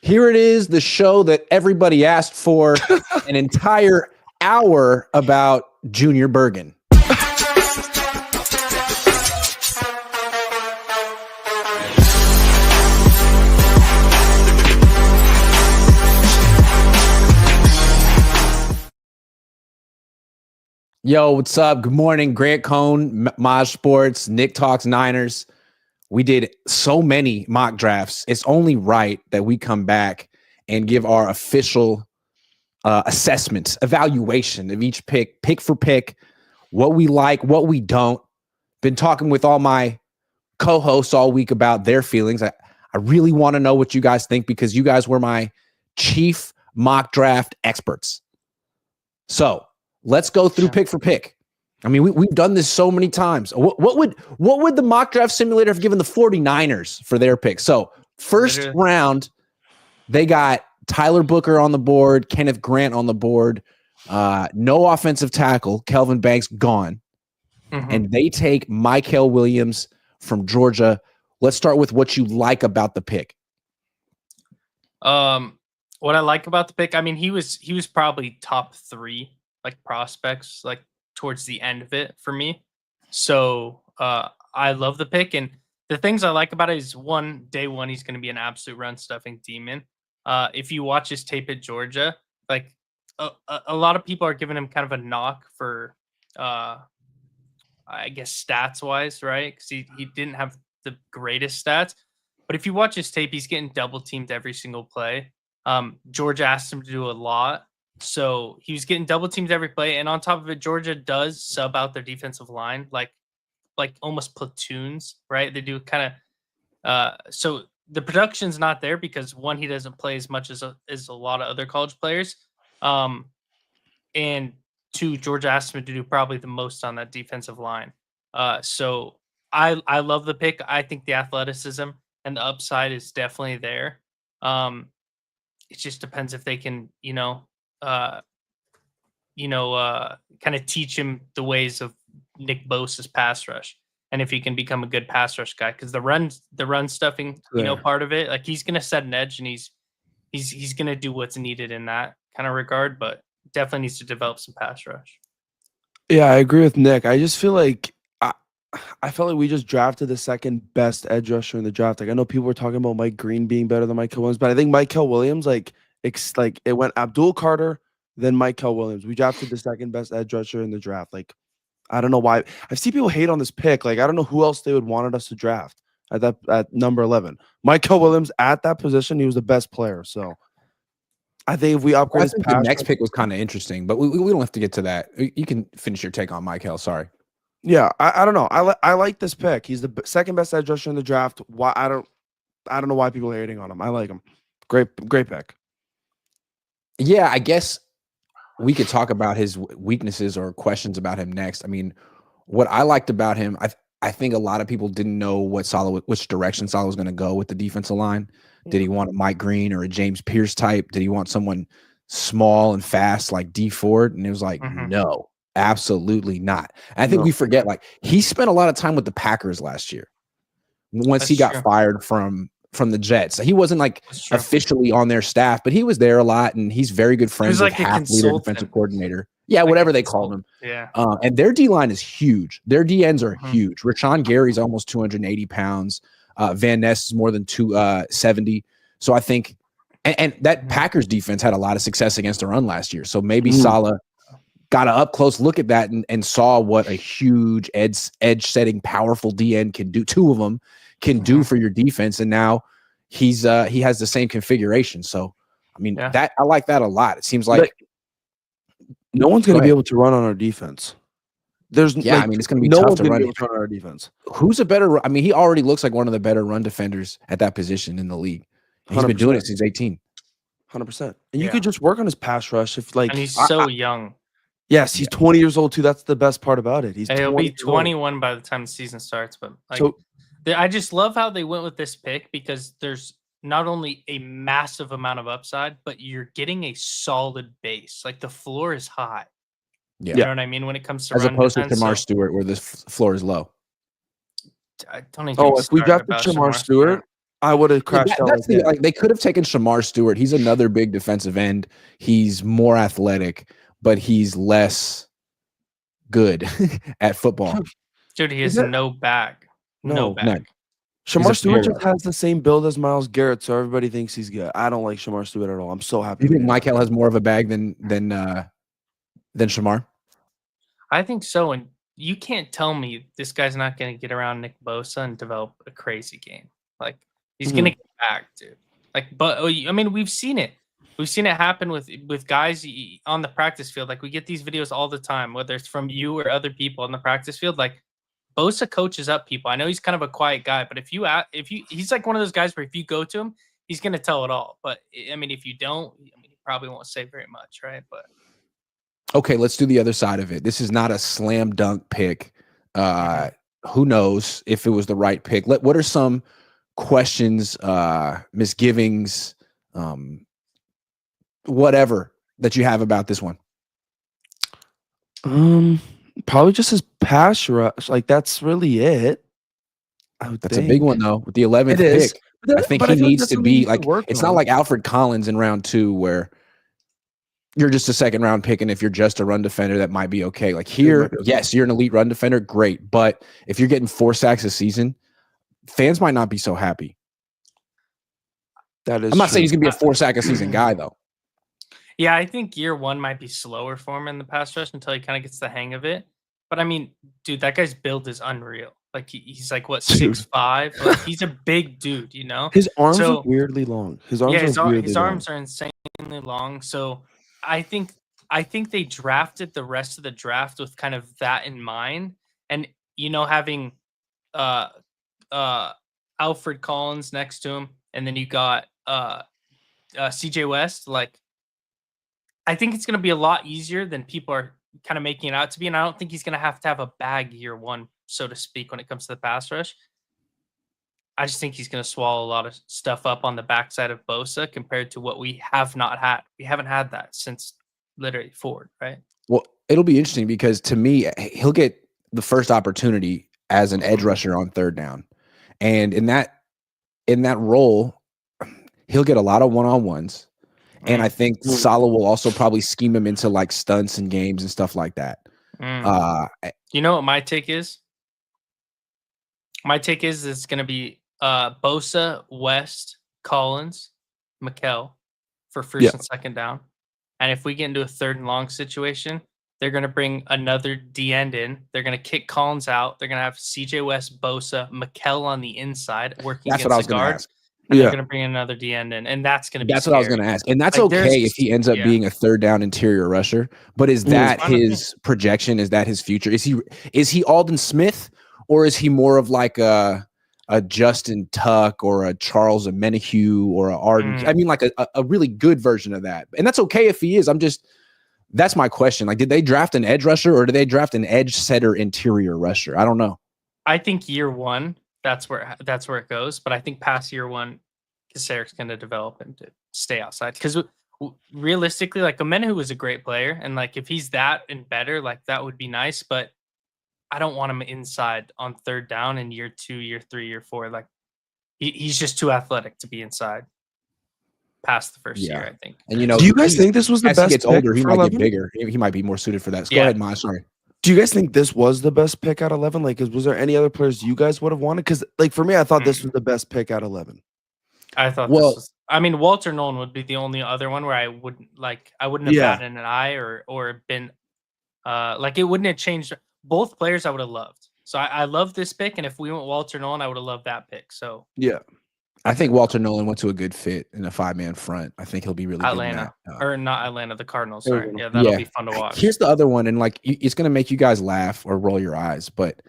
Here it is, the show that everybody asked for an entire hour about Junior Bergen. Yo, what's up? Good morning. Grant Cohn, Maj Sports, Nick Talks Niners. We did so many mock drafts. It's only right that we come back and give our official assessment, evaluation of each pick for pick, what we like, what we don't. Been talking with all my co-hosts all week about their feelings. I really want to know what you guys think because you guys were my chief mock draft experts. So let's go through pick for pick. I mean, we've done this so many times. What would the mock draft simulator have given the 49ers for their pick? So first round, they got Tyler Booker on the board, Kenneth Grant on the board, no offensive tackle, Kelvin Banks gone. And they take Mykel Williams from Georgia. Let's start with what you like about the pick. What I like about the pick, I mean, he was probably top 3 like prospects, like towards the end of it for me. So I love the pick, and the things I like about it is day one, he's going to be an absolute run stuffing demon. If you watch his tape at Georgia, like a lot of people are giving him kind of a knock for, I guess stats wise, right? Because he didn't have the greatest stats, but if you watch his tape, he's getting double teamed every single play. Georgia asked him to do a lot. So he was getting double teamed every play, and on top of it, Georgia does sub out their defensive line like almost platoons, right? They do kind of so the production's not there because one, he doesn't play as much as a lot of other college players, and two, Georgia asked him to do probably the most on that defensive line. So I love the pick. I think the athleticism and the upside is definitely there. It just depends if they can, kind of teach him the ways of Nick Bosa's pass rush, and if he can become a good pass rush guy, because the run stuffing, part of it, like he's gonna set an edge, and he's gonna do what's needed in that kind of regard, but definitely needs to develop some pass rush. Yeah, I agree with Nick. I just feel like I felt like we just drafted the second best edge rusher in the draft. Like I know people were talking about Mike Green being better than Mykel Williams, but I think Mykel Williams, it went Abdul Carter, then Mykel Williams. We drafted the second best edge rusher in the draft. Like, I don't know why. I see people hate on this pick. Like, I don't know who else they would wanted us to draft at number 11. Mykel Williams at that position, he was the best player. So I think if we upgrade, the next pick was kind of interesting, but we don't have to get to that. You can finish your take on Mykel. Sorry. Yeah, I don't know. I like this pick. He's the second best edge rusher in the draft. Why I don't know why people are hating on him. I like him. Great pick. Yeah, I guess we could talk about his weaknesses or questions about him next. I mean, what I liked about him, I think a lot of people didn't know which direction Saleh was going to go with the defensive line. Did he want a Mike Green or a James Pierce type? Did he want someone small and fast like Dee Ford? And it was like, no, absolutely not. And I think we forget, like, he spent a lot of time with the Packers last year once he got fired from the Jets. So he wasn't like officially on their staff, but he was there a lot, and he's very good friends with half leader defensive coordinator. Yeah, like whatever they called him. Yeah. And their D line is huge. Their D ends are huge. Rashawn Gary's almost 280 pounds. Van Ness is more than 270. So I think, and that Packers defense had a lot of success against the run last year. So maybe Saleh got an up close look at that and saw what a huge edge setting, powerful DN can do. Two of them can do for your defense, and now he has the same configuration. So I mean, that I like that a lot. It seems like no one's going to be able to run on our defense. I mean, it's going to be tough to run on our defense. Who's a better? I mean, he already looks like one of the better run defenders at that position in the league. He's 100%. Been doing it since 18. 100%. And you could just work on his pass rush and he's so young. Yes, he's 20 years old too. That's the best part about it. He'll be 21 by the time the season starts. But I just love how they went with this pick, because there's not only a massive amount of upside, but you're getting a solid base. Like, the floor is high. Yeah. You know what I mean? When it comes to as run opposed defense, to Shamar Stewart, where the floor is low. I don't even if we drafted Shamar Stewart, I would have crashed out. That's like they could have taken Shamar Stewart. He's another big defensive end. He's more athletic, but he's less good at football. Dude, he has no back. No back. Shamar Stewart just has the same build as Myles Garrett, so everybody thinks he's good. I don't like Shamar Stewart at all. I'm so happy. You think Michael has more of a bag than Shamar? I think so, and you can't tell me this guy's not going to get around Nick Bosa and develop a crazy game. Like he's going to get back, dude. Like, but I mean, we've seen it. We've seen it happen with guys on the practice field. Like we get these videos all the time, whether it's from you or other people on the practice field. Like Bosa coaches up people. I know he's kind of a quiet guy, but he's like one of those guys where if you go to him, he's going to tell it all. But I mean, if you don't, I mean, he probably won't say very much, right? But okay, let's do the other side of it. This is not a slam dunk pick. Who knows if it was the right pick? What are some questions, misgivings, whatever that you have about this one? Probably just his pass rush. Like that's really it. That's a big one though. With the 11th pick, I think he needs to be like. It's not like Alfred Collins in round 2 where you're just a second round pick, and if you're just a run defender, that might be okay. Like here, yes, you're an elite run defender, great. But if you're getting 4 sacks a season, fans might not be so happy. That is. I'm not saying he's gonna be a 4 sack a season guy though. Yeah, I think year 1 might be slower for him in the pass rush until he kind of gets the hang of it. But I mean, dude, that guy's build is unreal. Like he's like what 6'5". Like, he's a big dude, you know. His arms are weirdly long. His arms are insanely long. So I think they drafted the rest of the draft with kind of that in mind, and you know, having Alfred Collins next to him, and then you got CJ West. Like, I think it's going to be a lot easier than people are kind of making it out to be, and I don't think he's going to have a bag year 1, so to speak, when it comes to the pass rush. I just think he's going to swallow a lot of stuff up on the backside of Bosa compared to what we have not had. We haven't had that since literally Ford, right? Well, it'll be interesting because to me, he'll get the first opportunity as an edge rusher on 3rd down. And in that role, he'll get a lot of one-on-ones. And I think Saleh will also probably scheme him into like stunts and games and stuff like that. You know what my take is? My take is it's going to be Bosa, West, Collins, Mikal for first and second down. And if we get into a 3rd and long situation, they're going to bring another D end in. They're going to kick Collins out. They're going to have CJ West, Bosa, Mikal on the inside working against the guards. And they're going to bring another D end in, and that's going to be. That's what I was going to ask, and that's like, okay if he ends up being a 3rd down interior rusher. But is that his projection? Is that his future? Is he Aldon Smith, or is he more of like a Justin Tuck or a Charles Omenihu or a Arden? I mean, like a really good version of that, and that's okay if he is. That's my question. Like, did they draft an edge rusher or did they draft an edge setter interior rusher? I don't know. I think year 1. That's where it goes. But I think past year 1, Kasarek's going to develop him to stay outside. Because realistically, like Omenihu was a great player, and like if he's that and better, like that would be nice. But I don't want him inside on 3rd down in year 2, year 3, year 4. Like he's just too athletic to be inside past the first year, I think. And you know, do you guys think this was the best? As he gets older, he might get bigger. He might be more suited for that. So go ahead, Maj. Sorry. Do you guys think this was the best pick at 11? Like, was there any other players you guys would have wanted? Because, like, for me, I thought this was the best pick at 11. I thought this was. I mean, Walter Nolan would be the only other one where I wouldn't have batted an eye or been like it wouldn't have changed. Both players I would have loved. So I love this pick, and if we went Walter Nolan, I would have loved that pick. So yeah. I think Walter Nolan went to a good fit in a 5-man front. I think he'll be really Atlanta, good. Or not Atlanta, the Cardinals. Sorry. Yeah, that'll be fun to watch. Here's the other one, and like it's going to make you guys laugh or roll your eyes, but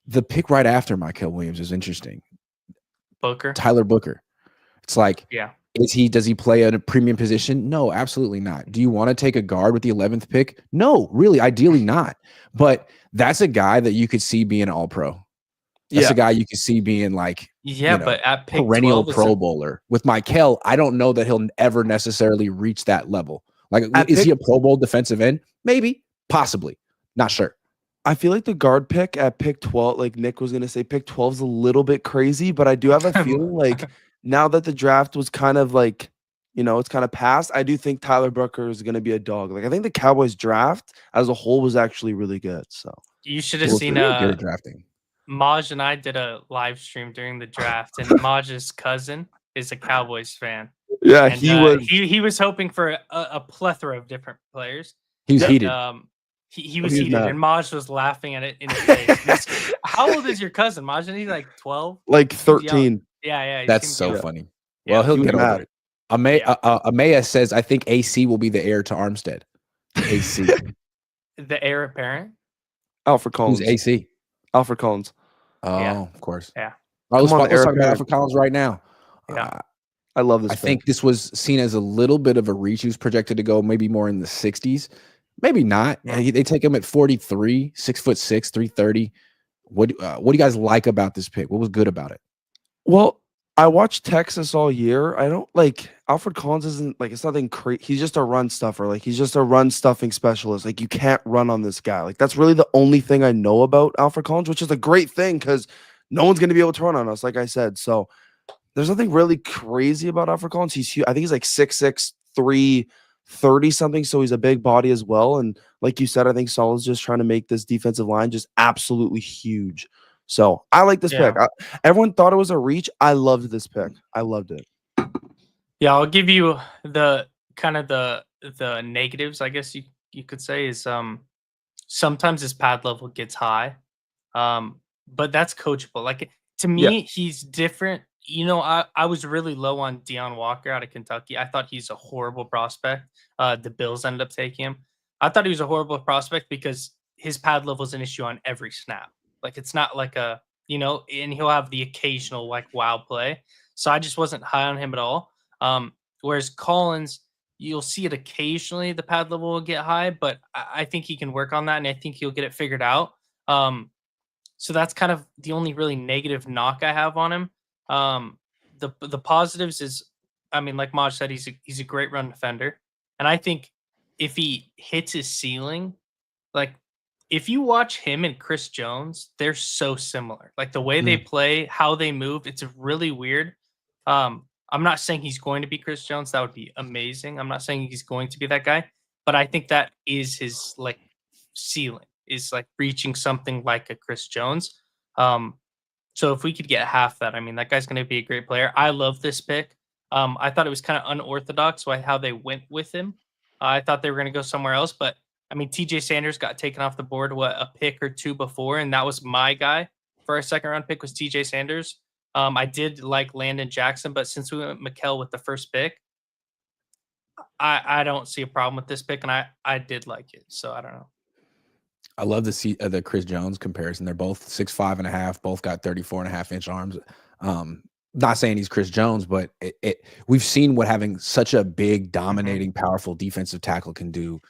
the pick right after Michael Williams is interesting. Tyler Booker. It's like, does he play at a premium position? No, absolutely not. Do you want to take a guard with the 11th pick? No, really, ideally not. But that's a guy that you could see being an all-pro. That's a guy you could see being like, but at pick perennial 12, Pro Bowler. With Michael, I don't know that he'll ever necessarily reach that level. Like, is he a Pro Bowl defensive end? Maybe, possibly, not sure. I feel like the guard pick at pick 12, like Nick was going to say, pick 12 is a little bit crazy, but I do have a feeling like now that the draft was kind of like, it's kind of passed, I do think Tyler Brooker is going to be a dog. Like, I think the Cowboys draft as a whole was actually really good. So You should have Well, seen they're good at drafting. Maj and I did a live stream during the draft, and Maj's cousin is a Cowboys fan. yeah, And he was hoping for a plethora of different players. He was Yeah. heated. He was He was heated, mad. and Maj was laughing at it in his face. How old is your cousin, Maj? Isn't he like 12? like He's young. 13. Yeah. He That's seems so young. funny. Yeah. Well, he'll He was get over mad. it. Amaya says, I think AC will be the heir to Armstead. AC. The heir apparent. Alfred Collins. Who's AC? Alfred Collins. Oh, Yeah. of course. Yeah. All right, Come on, let's Eric talk about Barron. Alfred Collins right now. Yeah. I love this. I pick. think this was seen as a little bit of a reach. He was projected to go maybe more in the 60s. Maybe not. Yeah. They take him at 43, 6'6", 330. What do you guys like about this pick? What was good about it? Well, I watched Texas all year. I don't like Alfred Collins. Isn't like it's nothing crazy. He's just a run stuffer. Like he's just a run stuffing specialist. Like you can't run on this guy. Like that's really the only thing I know about Alfred Collins, which is a great thing because no one's going to be able to run on us. Like I said, so there's nothing really crazy about Alfred Collins. He's huge. I think he's like 6'6", 330 something. So he's a big body as well. And like you said, I think Salah's just trying to make this defensive line just absolutely huge. So I like this Yeah. pick. Everyone thought it was a reach. I loved this pick. I loved it. Yeah, I'll give you the kind of the negatives, I guess you could say, is sometimes his pad level gets high. But that's coachable. Like to me, he's different. I was really low on Deion Walker out of Kentucky. I thought he's a horrible prospect. The Bills ended up taking him. I thought he was a horrible prospect because his pad level is an issue on every snap. Like it's not like and he'll have the occasional like wow play. So I just wasn't high on him at all. Whereas Collins, you'll see it occasionally. The pad level will get high, but I think he can work on that, and I think he'll get it figured out. So that's kind of the only really negative knock I have on him. The positives is, I mean, like Maj said, he's a great run defender, and I think if he hits his ceiling, like if you watch him and Chris Jones, they're so similar. Like the way they play, how they move, it's really weird. I'm not saying he's going to be Chris Jones. That would be amazing. I'm not saying he's going to be that guy, but I think that is his like ceiling, is like reaching something like a Chris Jones. So if we could get half that, I mean, that guy's going to be a great player. I love this pick. I thought it was kind of unorthodox how they went with him. I thought they were going to go somewhere else, but I mean, TJ Sanders got taken off the board, a pick or two before, and that was my guy for a second round pick was TJ Sanders. I did like Landon Jackson, but since we went Mikal with the first pick, I don't see a problem with this pick, and I did like it. So I don't know. I love the Chris Jones comparison. They're both 6'5.5", both got 34.5-inch arms. Not saying he's Chris Jones, but we've seen what having such a big, dominating, powerful defensive tackle can do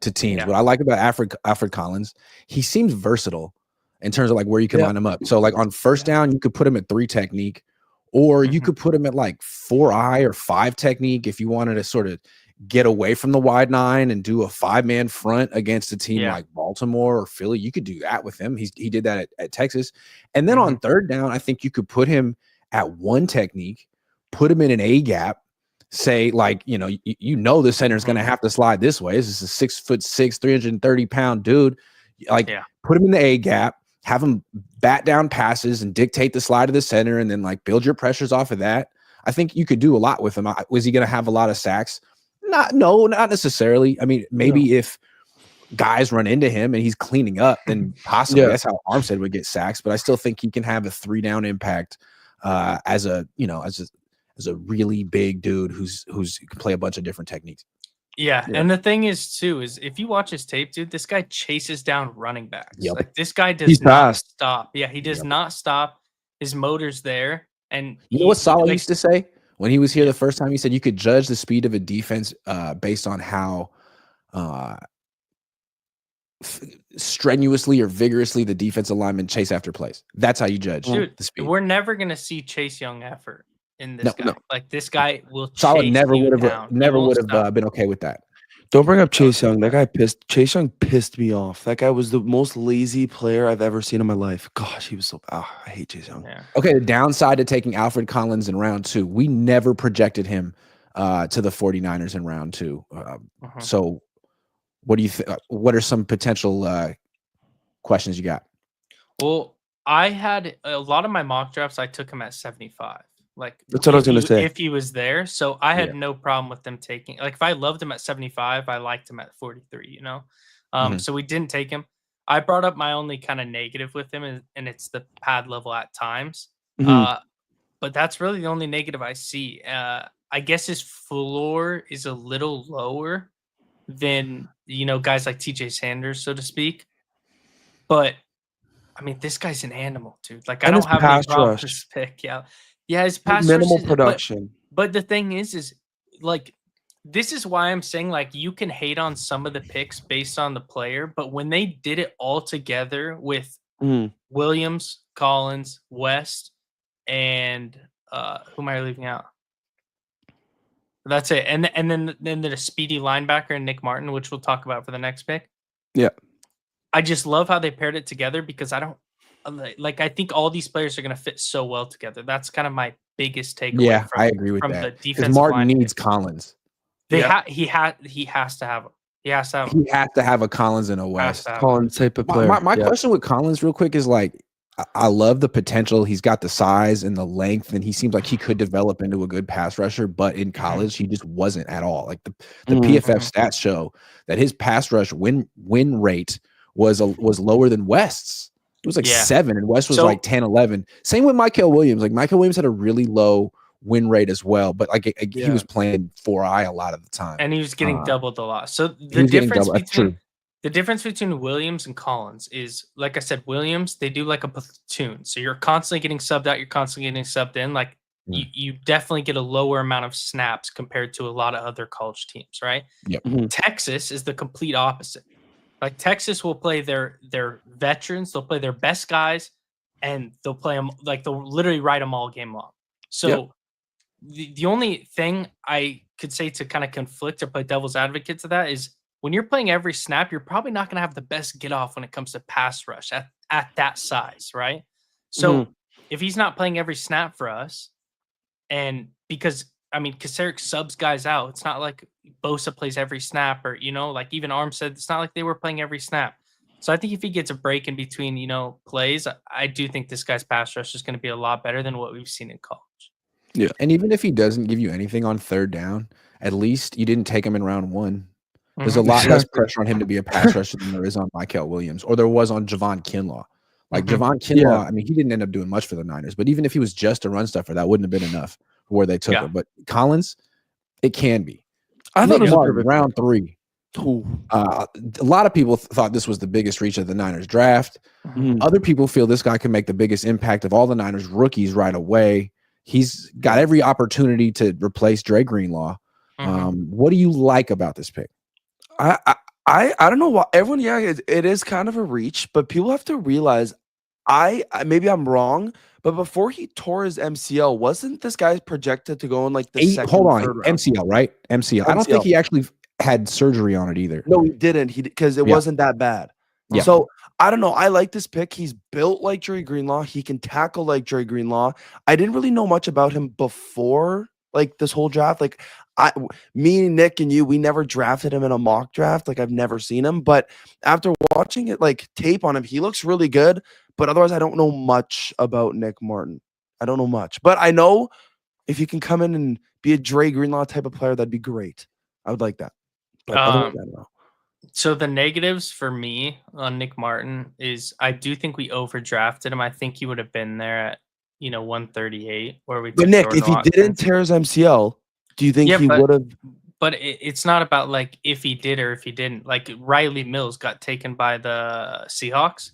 to teams. Yeah. What I like about Alfred Collins, he seems versatile in terms of like where you can line him up. So like on first down, you could put him at 3 technique, or you could put him at like 4-eye or 5 technique if you wanted to sort of get away from the wide 9 and do a 5-man front against a team like Baltimore or Philly. You could do that with him. He did that at Texas. And then on third down, I think you could put him at 1 technique, put him in an A gap, say like, the center is going to have to slide this way. This is a 6'6", 330-pound dude. Like put him in the A gap, have him bat down passes and dictate the slide to the center, and then like build your pressures off of that. I think you could do a lot with him. Was he going to have a lot of sacks? Not necessarily. I mean, maybe if guys run into him and he's cleaning up, then possibly that's how Armstead would get sacks. But I still think he can have a 3-down impact as a really big dude who's can play a bunch of different techniques. Yeah. And the thing is too, is if you watch his tape, dude, this guy chases down running backs. Like this guy does not stop. Yeah, he does not stop. His motor's there. And you know what Saleh used to say when he was here the first time? He said you could judge the speed of a defense based on how strenuously or vigorously the defensive linemen chase after plays. That's how you judge the speed. We're never gonna see Chase Young effort in this guy. No. Like this guy will. Saleh never would have been okay with that. Don't bring up Chase Young. Chase Young pissed me off. That guy was the most lazy player I've ever seen in my life. Gosh, he was so. I hate Chase Young. Yeah. Okay, the downside to taking Alfred Collins in round 2, we never projected him to the 49ers in round 2. So what do you think? What are some potential questions you got? Well, I had a lot of my mock drafts. I took him at 75. Like That's what I was gonna say. If he was there, so I had Yeah. no problem with them taking. Like if I loved him at 75, I liked him at 43. You know, Mhm. so we didn't take him. I brought up my only kind of negative with him, and it's the pad level at times. Mhm. But that's really the only negative I see. I guess his floor is a little lower than guys like TJ Sanders, so to speak. But I mean, this guy's an animal, dude. Like I And his don't have any pass problem with rush. this pick. Yeah, his pass Minimal rush is, production. but the thing is like this is why I'm saying like you can hate on some of the picks based on the player, but when they did it all together with Mhm. Williams, Collins, West, and who am I leaving out? That's it. And then the speedy linebacker and Nick Martin, which we'll talk about for the next pick. Yeah. I just love how they paired it together because I don't like. I think all these players are going to fit so well together. That's kind of my biggest takeaway. Yeah, from, I agree with from the that. Because defensive Martin line needs picks. Collins. He has to have him. He has to have him. He has to have a Collins and a Has West. to have him. Collins type of player. My question with Collins, real quick, is like, I love the potential. He's got the size and the length, and he seems like he could develop into a good pass rusher. But in college, he just wasn't at all. Like the PFF stats show that his pass rush win rate was lower than West's. It was like 7, and West was like 10, 11. Same with Mykel Williams. Like Mykel Williams had a really low win rate as well, but like he was playing 4-eye a lot of the time, and he was getting doubled a lot. So the difference between Williams and Collins is, like I said, Williams, they do like a platoon. So you're constantly getting subbed out. You're constantly getting subbed in. Like you definitely get a lower amount of snaps compared to a lot of other college teams, right? Yep. Texas is the complete opposite. Like Texas will play their veterans. They'll play their best guys, and they'll play them like they'll literally ride them all game long. So the only thing I could say to kind of conflict or play devil's advocate to that is, when you're playing every snap, you're probably not going to have the best get off when it comes to pass rush at that size, right? So if he's not playing every snap for us, and because I mean, Kasarik subs guys out, it's not like Bosa plays every snap, or like even Arm said, it's not like they were playing every snap. So I think if he gets a break in between, plays, I do think this guy's pass rush is going to be a lot better than what we've seen in college. Yeah, and even if he doesn't give you anything on third down, at least you didn't take him in round 1. There's a lot less pressure on him to be a pass rusher than there is on Mykel Williams, or there was on Javon Kinlaw. Like Javon Kinlaw, I mean, he didn't end up doing much for the Niners, but even if he was just a run stuffer, that wouldn't have been enough for where they took him. But Collins, it can be. I thought it was round 3. A lot of people thought this was the biggest reach of the Niners draft. Other people feel this guy can make the biggest impact of all the Niners rookies right away. He's got every opportunity to replace Dre Greenlaw. What do you like about this pick? I don't know why everyone. Yeah, it is kind of a reach, but people have to realize. Maybe I'm wrong, but before he tore his MCL, wasn't this guy projected to go in like the second? Hold on, MCL, right? MCL. I don't think he actually had surgery on it either. No, he didn't. Because it wasn't that bad. Yeah. So I don't know. I like this pick. He's built like Dre Greenlaw. He can tackle like Dre Greenlaw. I didn't really know much about him before like this whole draft. Like me, Nick, and you, we never drafted him in a mock draft. Like I've never seen him, but after watching it, like tape on him, he looks really good. But otherwise, I don't know much about Nick Martin. I don't know much, but I know if he can come in and be a Dre Greenlaw type of player, that'd be great. I would like that. But otherwise, I don't know. So the negatives for me on Nick Martin is I do think we overdrafted him. I think he would have been there at 138 where we. But Nick, if he didn't tear his MCL, do you think he would have? But it's not about like if he did or if he didn't. Like Riley Mills got taken by the Seahawks.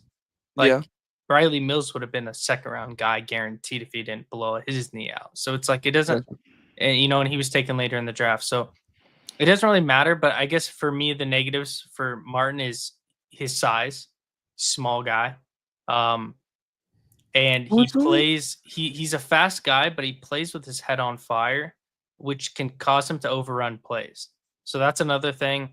Like Riley Mills would have been a second round guy guaranteed if he didn't blow his knee out. So it's like it doesn't, and he was taken later in the draft. So it doesn't really matter. But I guess for me, the negatives for Martin is his size, small guy. And he plays, he's a fast guy, but he plays with his head on fire, which can cause him to overrun plays. So that's another thing.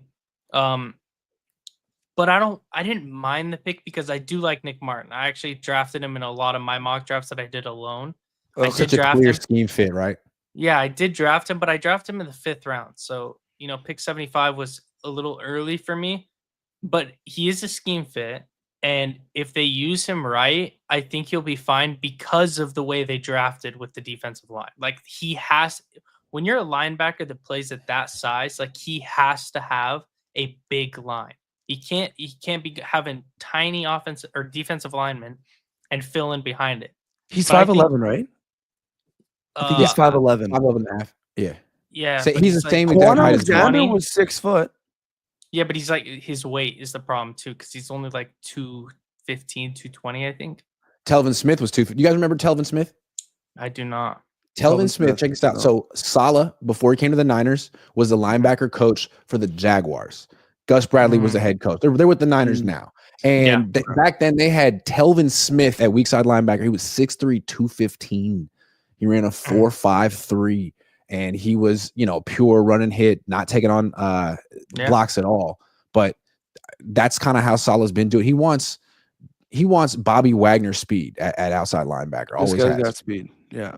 But I didn't mind the pick because I do like Nick Martin. I actually drafted him in a lot of my mock drafts that I did alone. I Okay. did Such a draft clear him. scheme fit, right? Yeah, I did draft him, but I drafted him in the 5th round. So, pick 75 was a little early for me, but he is a scheme fit. And if they use him right, I think he'll be fine because of the way they drafted with the defensive line. Like when you're a linebacker that plays at that size, like he has to have a big line. He can't be having tiny offensive or defensive linemen and fill in behind it. He's But I think 5'11", right? I think he's 5'11". 5'11.5". Yeah. yeah, So but he's the like same exact Quan height as Martin. Alexander 20. was 6 foot. Yeah, but he's like his weight is the problem too, because he's only like 215, 220, I think. Telvin Smith was 2. You guys remember Telvin Smith? I do not. Telvin Smith, check this out. no. So Saleh, before he came to the Niners, was the linebacker coach for the Jaguars. Gus Bradley was the head coach. They're with the Niners now. And back then they had Telvin Smith at weak side linebacker. He was 6'3", 215. He ran a 4.53, and he was, pure run and hit, not taking on blocks at all. But that's kind of how Saleh's been doing. He wants Bobby Wagner speed at outside linebacker. This Always guy's has. got speed. Yeah.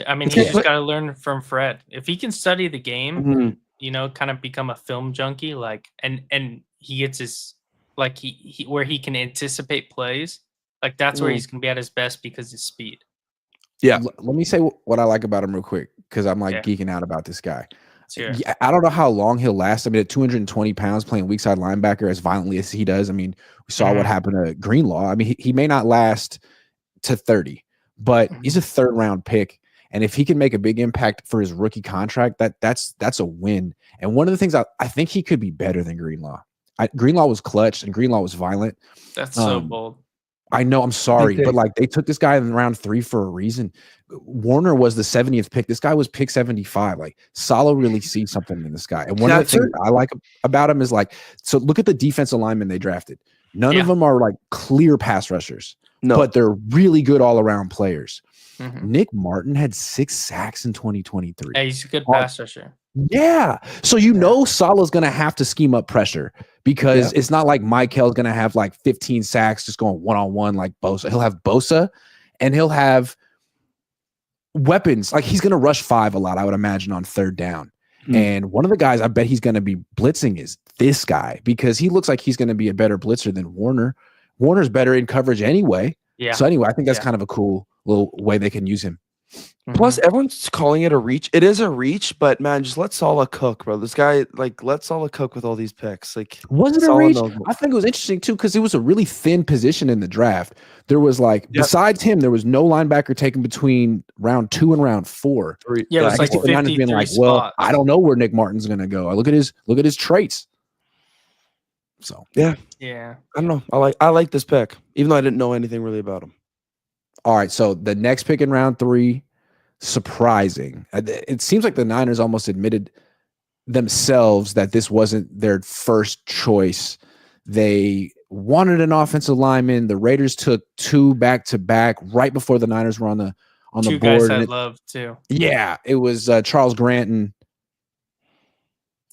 I mean, It's he just- just got to learn from Fred. If he can study the game, Mhm. kind of become a film junkie, like, and he gets his, like, he where he can anticipate plays, like that's where he's gonna be at his best because of his speed. Yeah. Let me say what I like about him real quick, because I'm like geeking out about this guy. Yeah, I don't know how long he'll last. I mean, at 220 pounds, playing weak side linebacker as violently as he does. I mean, we saw what happened to Greenlaw. I mean, he may not last to 30, but he's a 3rd round pick. And if he can make a big impact for his rookie contract, that's a win. And one of the things I think he could be better than Greenlaw. Greenlaw was clutch and Greenlaw was violent. That's so bold. I know, I'm sorry, but like they took this guy in round 3 for a reason. Warner was the 70th pick. This guy was pick 75. Like Saleh really sees something in this guy. And one of the things I like about him is like, so look at the defensive linemen they drafted. None of them are like clear pass rushers, but they're really good all around players. Nick Martin had 6 sacks in 2023. Yeah, he's a good pass rusher. Yeah. So Saleh's going to have to scheme up pressure because it's not like Mikel's going to have like 15 sacks just going one-on-one like Bosa. He'll have Bosa and he'll have weapons. Like he's going to rush 5 a lot, I would imagine, on 3rd down. And one of the guys I bet he's going to be blitzing is this guy because he looks like he's going to be a better blitzer than Warner. Warner's better in coverage anyway. Yeah. So anyway, I think that's kind of a cool little way they can use him. Plus, everyone's calling it a reach. It is a reach, but man, just let Saleh cook, bro. This guy, like, let Saleh cook with all these picks. Like, was it a reach? I think it was interesting too because it was a really thin position in the draft. There was like, besides him, there was no linebacker taken between round 2 and round 4. Yeah, it was like 53 being like, well, I don't know where Nick Martin's gonna go. I look at his traits. So yeah, I don't know. I like this pick, even though I didn't know anything really about him. All right, so the next pick in round 3. Surprising. It seems like the Niners almost admitted themselves that this wasn't their first choice. They wanted an offensive lineman. The Raiders took 2 back-to-back right before the Niners were on the board. 2 guys I love too. Yeah, it was Charles Grant and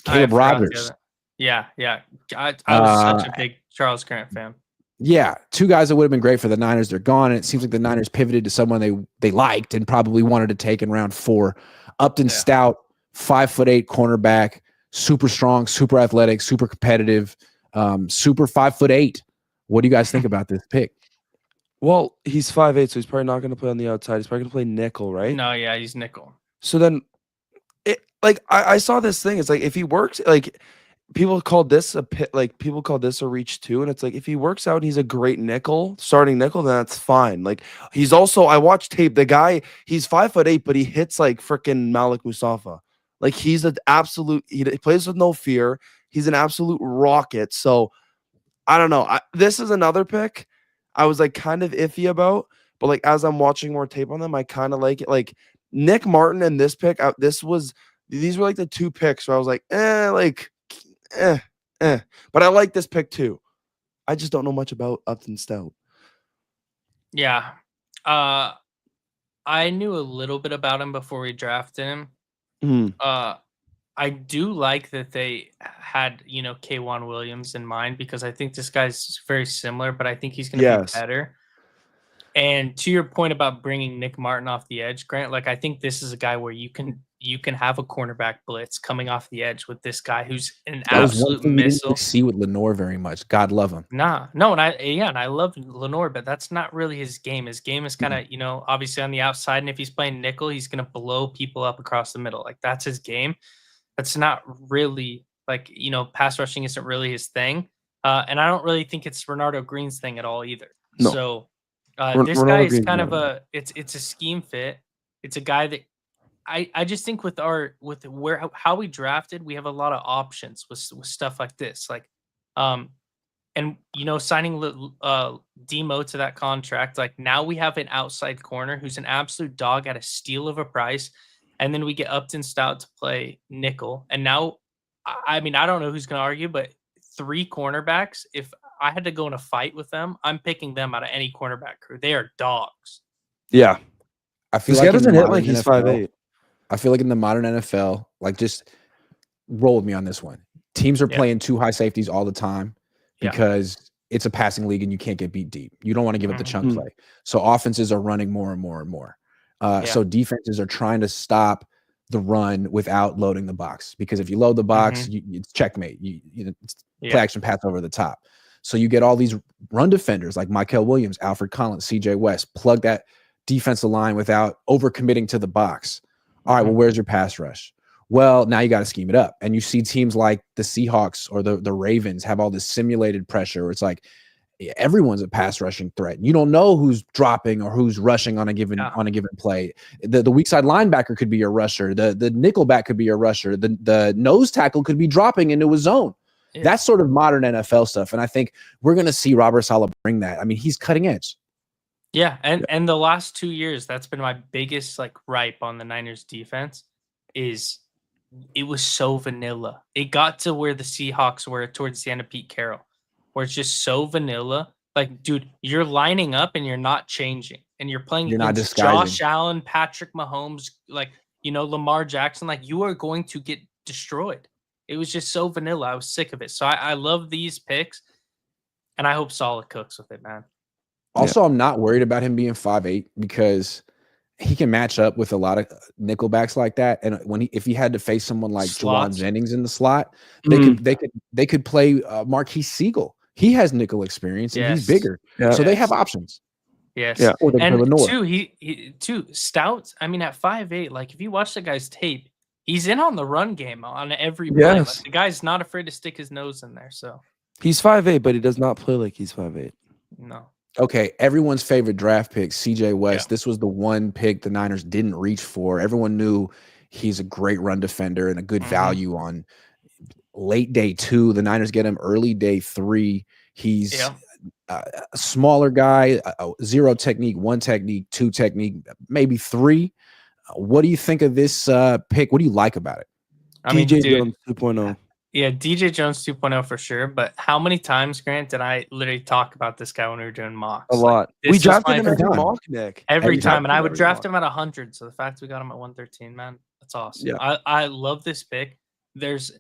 Caleb Rogers. Yeah. I was such a big Charles Grant fan. Yeah, 2 guys that would have been great for the Niners. They're gone, and it seems like the Niners pivoted to someone they liked and probably wanted to take in round 4. Upton Stout, 5'8" cornerback, super strong, super athletic, super competitive, super 5'8". What do you guys think about this pick? Well, he's 5'8", so he's probably not going to play on the outside. He's probably going to play nickel, right? No, yeah, he's nickel. So then, I saw this thing. It's like if he works, like. People called this a pit, like people call this a reach too, and it's like if he works out and he's a great starting nickel, then that's fine. Like he's also, I watched tape. The guy, he's 5'8", but he hits like freaking Malik Mustafa. Like he's an absolute. He plays with no fear. He's an absolute rocket. So I don't know. This is another pick I was like kind of iffy about, but like as I'm watching more tape on them, I kind of like it. Like Nick Martin and this pick, these were like the 2 picks where I was like, but I like this pick too. I just don't know much about Upton Stout. Yeah. I knew a little bit about him before we drafted him. I do like that they had, K'Wan Williams in mind because I think this guy's very similar, but I think he's going to be Yes. better. And to your point about bringing Nick Martin off the edge, Grant, like I think this is a guy where you can have a cornerback blitz coming off the edge with this guy who's an That was one absolute thing we didn't missile. really see with Lenore very much. God love him. No, and I love Lenore, but that's not really his game. His game is kind of, obviously on the outside, and if he's playing nickel, he's gonna blow people up across the middle. Like that's his game. That's not really like, pass rushing isn't really his thing. And I don't really think it's Renardo Green's thing at all either. No. So this Renardo guy is Green's kind not of it's a scheme fit. It's a guy that I just think with how we drafted, we have a lot of options with stuff like this. Like and signing Demo to that contract, like now we have an outside corner who's an absolute dog at a steal of a price. And then we get Upton Stout to play nickel. And now, I mean, I don't know who's going to argue, but 3 cornerbacks, if I had to go in a fight with them, I'm picking them out of any cornerback crew. They are dogs. Yeah. I feel This like guy in the doesn't hit modern like he's NFL 5'8". I feel like in the modern NFL, like just roll with me on this one. Teams are Yeah. playing 2 high safeties all the time Yeah. because it's a passing league and you can't get beat deep. You don't want to give up the chunk Mhm. play. So offenses are running more and more and more. So defenses are trying to stop the run without loading the box, because if you load the box, it's checkmate. It's play action pass over the top. So you get all these run defenders like Mykel Williams, Alfred Collins, CJ West, plug that defensive line without overcommitting to the box. All right, well, where's your pass rush? Well, now you got to scheme it up. And you see teams like the Seahawks or the Ravens have all this simulated pressure where it's like everyone's a pass rushing threat. You don't know who's dropping or who's rushing on a given play. The weak side linebacker could be your rusher. The nickelback could be your rusher. The nose tackle could be dropping into a zone. Yeah. That's sort of modern NFL stuff. And I think we're going to see Robert Saleh bring that. I mean, he's cutting edge. Yeah. And the last 2 years, that's been my biggest ripe on the Niners defense is it was so vanilla. It got to where the Seahawks were towards the end of Pete Carroll, where it's just so vanilla. Like, dude, you're lining up and you're not changing. And you're playing against Josh Allen, Patrick Mahomes, Lamar Jackson. Like, you are going to get destroyed. It was just so vanilla. I was sick of it. So I love these picks, and I hope Saleh cooks with it, man. Also, I'm not worried about him being 5'8" because he can match up with a lot of nickelbacks like that. And if he had to face someone like Jawan Jennings in the slot, they could play Marquise Siegel. He has nickel experience and he's bigger, so they have options. Yes, yeah. Or and two Stout. I mean, at 5'8", like if you watch the guy's tape, he's in on the run game on every play. Like, the guy's not afraid to stick his nose in there. So he's 5'8", but he does not play like he's 5'8". No. Okay, everyone's favorite draft pick, CJ West. Yeah. This was the one pick the Niners didn't reach for. Everyone knew he's a great run defender and a good value on late day 2. The Niners get him early day 3. He's a smaller guy, 0 technique, 1 technique, 2 technique, maybe 3. What do you think of this pick? What do you like about it? DJ Jones 2.0. Yeah, DJ Jones 2.0 for sure. But how many times, Grant, did I literally talk about this guy when we were doing mocks? A lot. We drafted him every mock, Nick. Every time. And I would draft him at 100. So the fact we got him at 113, man, that's awesome. Yeah. I love this pick. There's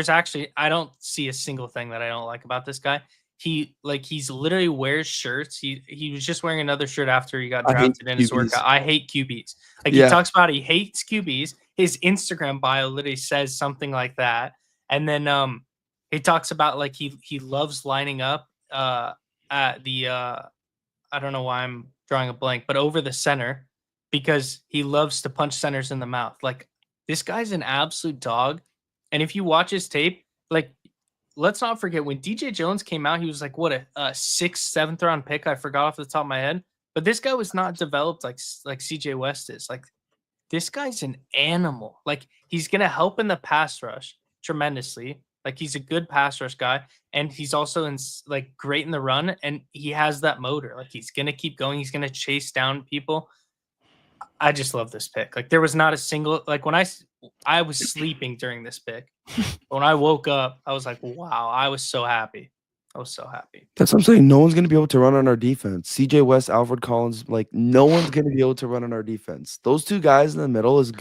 actually, I don't see a single thing that I don't like about this guy. He's literally wears shirts. He was just wearing another shirt after he got drafted in his workout. I hate QBs. Like he talks about he hates QBs. His Instagram bio literally says something like that. And then he talks about like he loves lining up at the I don't know why I'm drawing a blank, but over the center because he loves to punch centers in the mouth. Like this guy's an absolute dog. And if you watch his tape, like let's not forget when DJ Jones came out, he was like what a 6th, 7th round pick. I forgot off the top of my head. But this guy was not developed like CJ West is. Like this guy's an animal. Like he's gonna help in the pass rush tremendously. Like he's a good pass rush guy, and he's also great in the run, and he has that motor. Like he's gonna keep going. He's gonna chase down people. I just love this pick. Like there was not a single when I was sleeping during this pick. When I woke up, I was like, wow, I was so happy. I was so happy. That's what I'm saying. No one's going to be able to run on our defense. CJ West, Alfred Collins, no one's going to be able to run on our defense. Those 2 guys in the middle is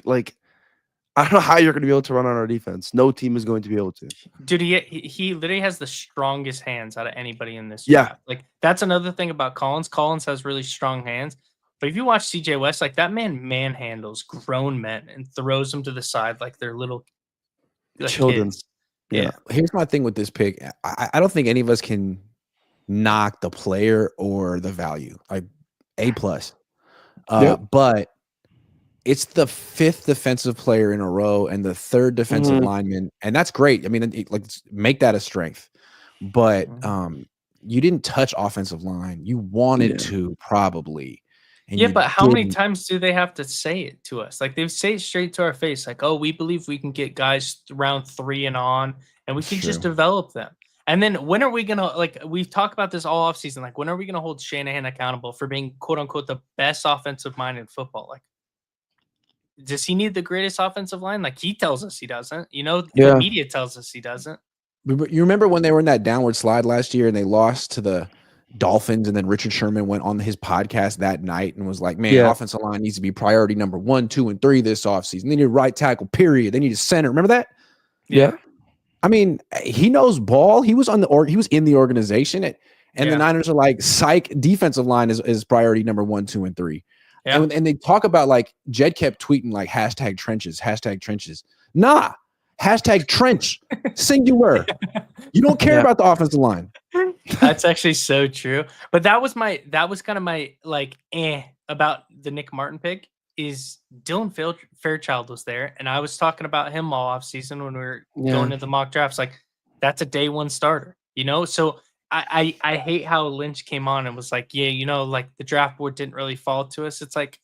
I don't know how you're going to be able to run on our defense. No team is going to be able to. Dude, he literally has the strongest hands out of anybody in this Yeah. draft. Like that's another thing about Collins. Collins has really strong hands. But if you watch CJ West, like that man manhandles grown men and throws them to the side like they're little Children. kids. Yeah. Here's my thing with this pick. I don't think any of us can knock the player or the value. Like A+. But it's the 5th defensive player in a row and the 3rd defensive lineman, and that's great. I mean, make that a strength. But you didn't touch offensive line. You wanted to probably. And but how many times do they have to say it to us? Like they say it straight to our face, like, "Oh, we believe we can get guys round 3 and on, and we can just develop them." And then when are we gonna we've talked about this all offseason? Like, when are we gonna hold Shanahan accountable for being quote unquote the best offensive mind in football? Like, does he need the greatest offensive line? Like he tells us he doesn't. The media tells us he doesn't. You remember when they were in that downward slide last year and they lost to the Dolphins, and then Richard Sherman went on his podcast that night and was like, man, offensive line needs to be priority number 1, 2, and 3 this offseason. They need a right tackle, period. They need a center. Remember that? Yeah. I mean, he knows ball. He was on he was in the organization, and the Niners are like, psych, defensive line is priority number 1, 2, and 3. Yeah. And they talk about like Jed kept tweeting like #trenches. Nah, #trench, singular. You don't care about the offensive line. That's actually so true. But that was kind of my about the Nick Martin pick is Dylan Fairchild was there. And I was talking about him all off season when we were going to the mock drafts. Like that's a day 1 starter, So I hate how Lynch came on and was like, like the draft board didn't really fall to us. It's like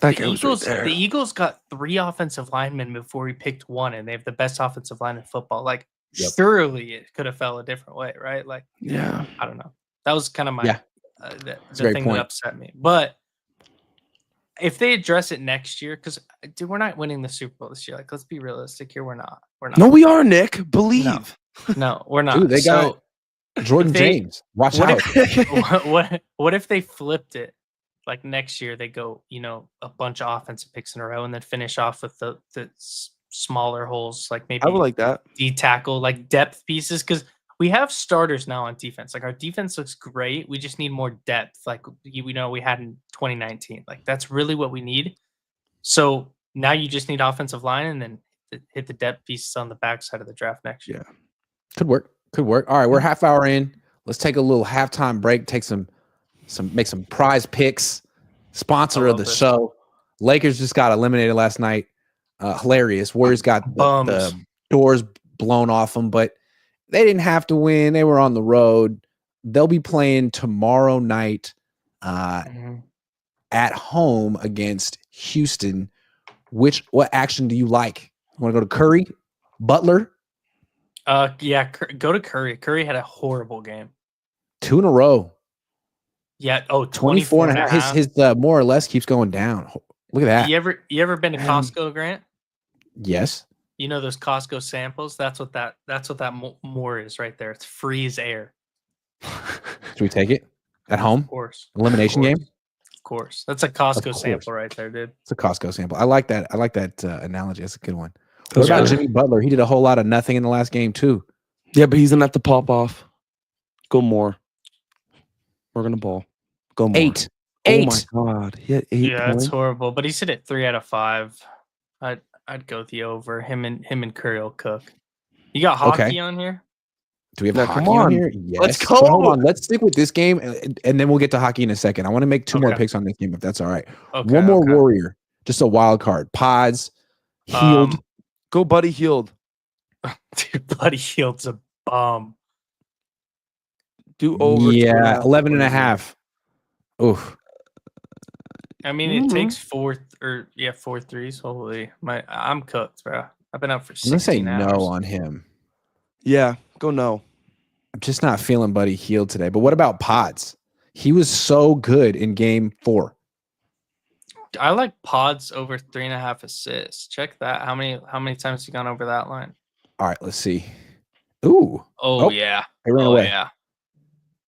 the Eagles got 3 offensive linemen before we picked 1, and they have the best offensive line in football. Like surely it could have fell a different way, right? Like, I don't know. That was kind of my the thing that upset me. But if they address it next year, because dude, we're not winning the Super Bowl this year. Like, let's be realistic here. We're not. No, we are, Nick. Believe. No, we're not. Dude, they got Jordan James. Watch out. What if they flipped it? Like next year, they go, a bunch of offensive picks in a row, and then finish off with the smaller holes, like maybe I would like that. D tackle, like depth pieces, because we have starters now on defense. Like our defense looks great. We just need more depth, like we had in 2019. Like that's really what we need. So now you just need offensive line, and then hit the depth pieces on the backside of the draft next year. Could work. All right, we're half hour in. Let's take a little halftime break. Make some prize picks. Sponsor of the show. Lakers just got eliminated last night. Hilarious. Warriors got the doors blown off them, but they didn't have to win. They were on the road. They'll be playing tomorrow night at home against Houston. What action do you like? You want to go to Curry? Butler? Go to Curry. Curry had a horrible game. 2 in a row. Yeah. 24 and a half. His more or less keeps going down. Look at that. You ever been to Costco, Grant? Yes. Those Costco samples? That's what that more is right there. It's freeze air. Should we take it at home? Of course. Elimination game? Of course. That's a Costco sample right there, dude. It's a Costco sample. I like that. Analogy. That's a good one. What about Jimmy Butler? He did a whole lot of nothing in the last game too. Yeah, but he's gonna have to pop off. Go more. We're gonna ball. Go more. 8. Oh my god. He had 8 Yeah, points. it's horrible. But he's hit it 3 out of 5. I'd go the over. Him and Curry will cook. You got hockey on here? Do we have Now, hockey come on. on here? Yes. Let's go. So hold on. Let's stick with this game, and then we'll get to hockey in a second. I want to make 2 more picks on this game, if that's all right. Okay, One more Warrior. Just a wild card. Pods. Healed. Go Buddy Healed. Dude, Buddy Hield's a bum. Do over. Yeah, 11 and a half. Oof. I mean, it takes 4 threes. Holy, I'm cooked, bro. I've been up for 16 I'm hours. gonna say no on him. Yeah, go no. I'm just not feeling Buddy Healed today. But what about Pods? He was so good in game 4. I like Pods over 3.5 assists. Check that. How many times you gone over that line? All right, let's see. Ooh. Oh yeah. It ran away. Yeah.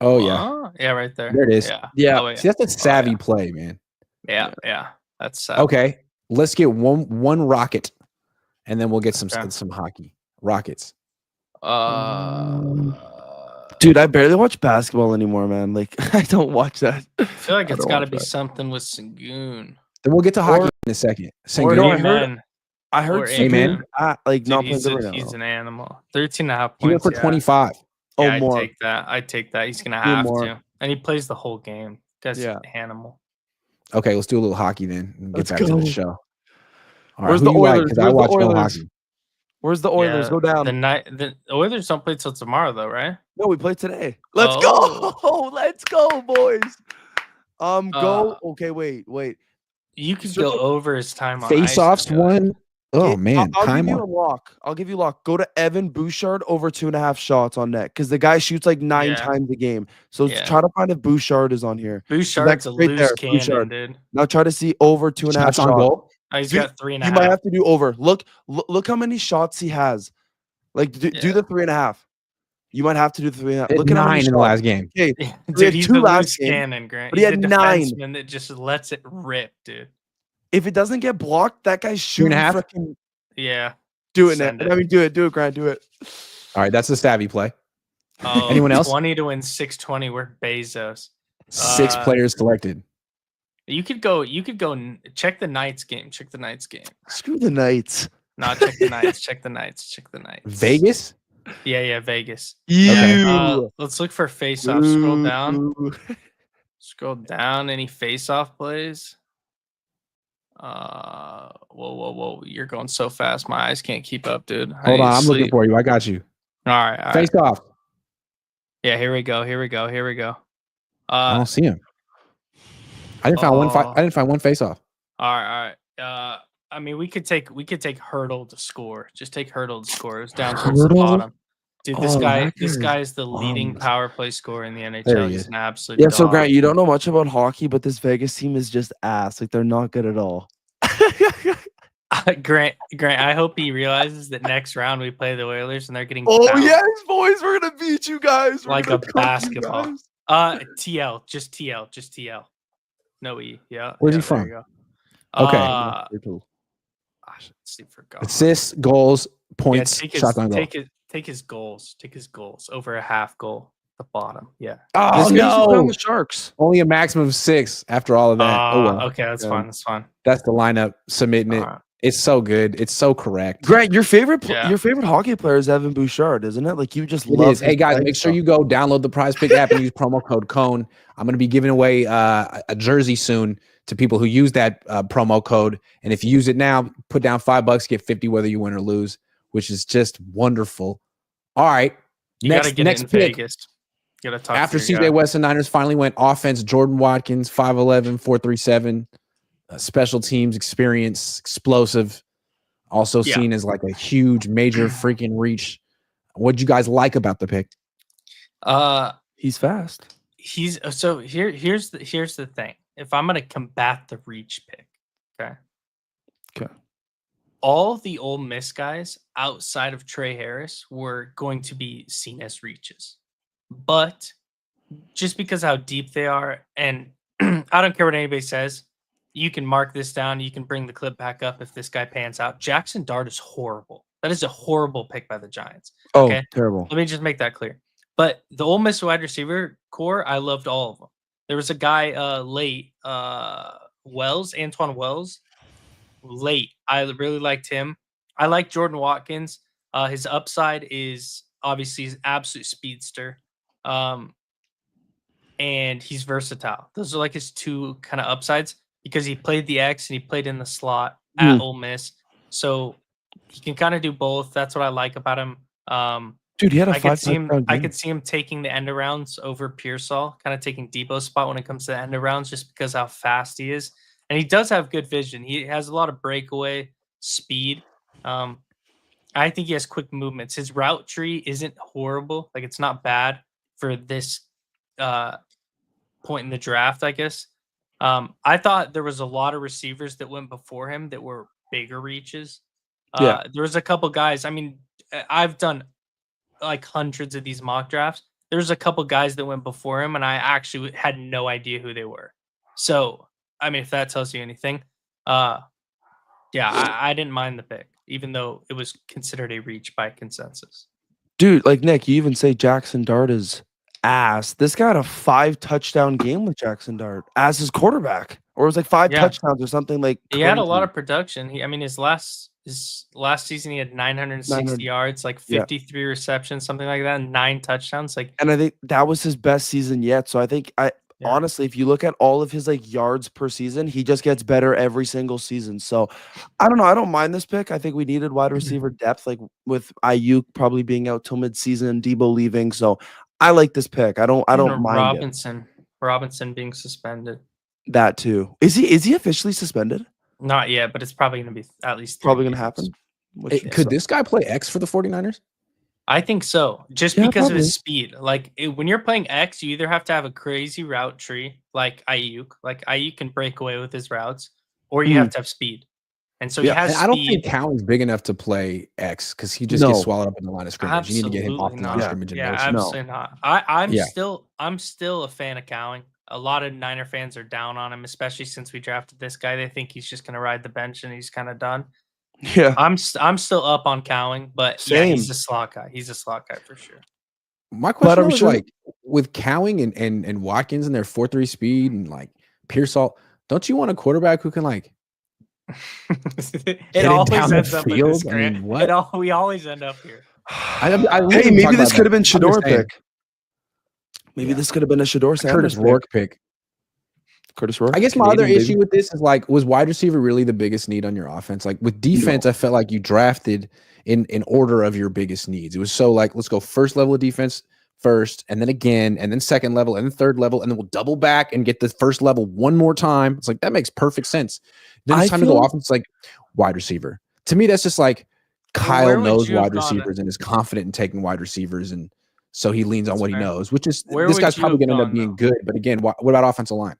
Oh yeah. Yeah, right there. There it is. Yeah. Oh, yeah. See, that's a savvy play, man. Yeah. That's Okay, let's get one rocket. and then we'll get some Okay. some hockey. Rockets. Dude, I barely watch basketball anymore, man. Like, I don't watch that. I feel like I it's don't got to watch be that. something with Sengun. Then we'll get to hockey Or- in a second. Or Sengun. no, I heard- Amen. I heard Or Sengun Amen. like not Dude, playing good right he's now. an animal. 13.5 He went points. for 25. Oh, Yeah, I'd more. take that. I'd take that. He's gonna Do have more. to, and he plays the whole game. Guy's Yeah. an animal. Okay, let's do a little hockey then and get Let's back to go. the show. All right, Where's who the you like? Oilers? Because I Where's the watch no Oilers? hockey. Where's the Oilers? Yeah, Go down. The Oilers don't play till tomorrow, though, right? No, we play today. Let's Oh. go. Let's go, boys. Go. Uh, Okay, wait. You could So- go over his time on Face-offs ice, I feel like. one. Oh Yeah, man, I'll give time you a on. lock. I'll give you a lock. Go to Evan Bouchard over 2.5 shots on net because the guy shoots like 9 Yeah. times a game. So Yeah. try to find if Bouchard is on here. Bouchard's a right loose there, cannon, Bouchard. dude. Now try to see over 2.5 Shots on shots. goal. Oh, he's Dude, got 3.5. You might have to do over. Look how many shots he has. Like do Yeah. the 3.5. You might have to do the 3.5. Hit Look at how many 9 in the shots. last game. Okay, Dude, had he's 2 the last loose game, cannon, Grant. but he He's had a 9. defenseman that just lets it rip, dude. if it doesn't get blocked, that guy's shooting 2.5? freaking Yeah. doing it. Send it. I mean, do it, Grant, do it. All right, that's the savvy play. Oh, Anyone else? 20 to win 620. We're Bezos. 6 players selected. You could go. Check the Knights game. Check the Knights game. Screw the Knights. No, check the Knights. Check the Knights. Check the Knights. Vegas. Yeah, Vegas. Okay. Let's look for face-off. Scroll down. Ooh. Scroll down. Any face-off plays? Whoa! You're going so fast. My eyes can't keep up, dude. I Hold need on, to I'm looking sleep. for you. I got you. All right. Face off. Yeah, here we go. I don't see him. I didn't find one. Oh. I didn't find one face off. All right. I mean, we could take Hurdle to score. Just take Hurdle to score. It was down towards the Hurdle? bottom. Dude, this Oh, guy that is the leading power play scorer in the There NHL. he He's is. an absolute Yeah, so dog. Grant, you don't know much about hockey, but this Vegas team is just ass. Like they're not good at all. Grant, I hope he realizes that next round we play the Oilers and they're getting Oh bounced. yes, boys, we're gonna beat you guys. We're Like gonna a cook you basketball. guys. Just TL. No E. Yeah. Where's he yeah, there from? you go. Okay. I should see for God. Assists, goals, points, take his, shots on goal. take his goals. Take his goals over a half goal. The bottom. Yeah. Oh This guy used to play on no! the Sharks. Only a maximum of 6 after all of that. Oh well. Okay, that's Yeah. fine. That's fine. That's the lineup. Submitting it. Alright. It's so good. It's so correct. Grant, your favorite Yeah. your favorite hockey player is Evan Bouchard, isn't it? Like you just It love. is. Hey his guys, play make sure style. you go download the Prize Pick app and use promo code CONE. I'm going to be giving away a jersey soon to people who use that promo code. And if you use it now, put down $5, get 50 whether you win or lose, which is just wonderful. All right. You next gotta get next it in pick. Vegas. You gotta talk After to your CJ guy. Weston Niners finally went offense, Jordan Watkins, 5'11", 437, special teams experience, explosive, also Yeah. seen as like a huge, major freaking reach. What'd you guys like about the pick? He's fast. Here's the thing. If I'm gonna combat the reach pick, okay. Okay. All the Ole Miss guys outside of Trey Harris were going to be seen as reaches. But just because how deep they are, and I don't care what anybody says, you can mark this down. You can bring the clip back up if this guy pans out. Jackson Dart is horrible. That is a horrible pick by the Giants. Oh, Okay. terrible. Let me just make that clear. But the Ole Miss wide receiver core, I loved all of them. There was a guy late, Antoine Wells. Late. I really liked him. I like Jordan Watkins. His upside is obviously he's an absolute speedster. And he's versatile. Those are like his two kind of upsides because he played the X and he played in the slot at Ole Miss. So he can kind of do both. That's what I like about him. Dude, he had a I could see him. touchdown I game. could see him taking the end arounds over Pearsall, kind of taking Debo's spot when it comes to the end arounds, just because how fast he is, and he does have good vision. He has a lot of breakaway speed. I think he has quick movements. His route tree isn't horrible; like it's not bad for this point in the draft, I guess. I thought there was a lot of receivers that went before him that were bigger reaches. Yeah. There was a couple guys. I mean, I've done like hundreds of these mock drafts. There's a couple guys that went before him, and I actually had no idea who they were. So, I mean, if that tells you anything, yeah, I didn't mind the pick. even though it was considered a reach by consensus. Dude, like Nick, you even say Jackson Dart is ass. This guy had a 5-touchdown game with Jackson Dart as his quarterback, or it was like 5 Yeah. touchdowns or something like. He had a lot crazy. of production. His last season he had 960 900 yards, like yeah. 53 receptions, something like that, and 9 touchdowns. Like, And I think that was his best season yet. So I think honestly, if you look at all of his like yards per season, he just gets better every single season. So I don't know. I don't mind this pick. I think we needed wide receiver depth, like with Ayuk probably being out till midseason, Debo leaving. So I like this pick. I don't mind it. Robinson being suspended. That too. Is he officially suspended? Not yet, but it's probably going to be at least 3 Probably going to games. happen. Could this guy play X for the 49ers? I think so, just Yeah, because of probably. his speed. Like when you're playing X, you either have to have a crazy route tree like Ayuk. Like Ayuk can break away with his routes, or you have to have speed. And so he Yeah, has And speed. I don't think Cowan's big enough to play X because he just No. gets swallowed up in the line of scrimmage. You need to get him off the line of not. scrimmage and Yeah, motion. absolutely not. I'm Yeah. still a fan of Cowing. A lot of Niner fans are down on him, especially since we drafted this guy. They think he's just going to ride the bench and he's kind of done. Yeah. I'm still up on Cowing, but yeah, he's a slot guy. He's a slot guy for sure. My question I'm is sure- like with Cowing and Watkins and their 4.3 speed and like Pearsall, don't you want a quarterback who can like It always ends up in this, I Grant. mean, what? We always end up here. I Hey, literally maybe talk this about could have that. been I'm just Shador saying, pick. Maybe Yeah. this could have been a Shador Sanders Curtis pick. Rourke pick. Curtis Rourke. I guess my other Canadian, issue baby. with this is like, was wide receiver really the biggest need on your offense? Like with defense, I felt like you drafted in order of your biggest needs. It was so like, let's go first level of defense first, and then again, and then second level, and then third level, and then we'll double back and get the first level one more time. It's like that makes perfect sense. Then it's I time to go feel- offense, like wide receiver. To me, that's just like where Kyle would knows you have wide gone? receivers and is confident in taking wide receivers, and so he leans on That's what he fair. knows, which is Where this would guy's you probably have going to end up gone, being though? good. But again, what about offensive line?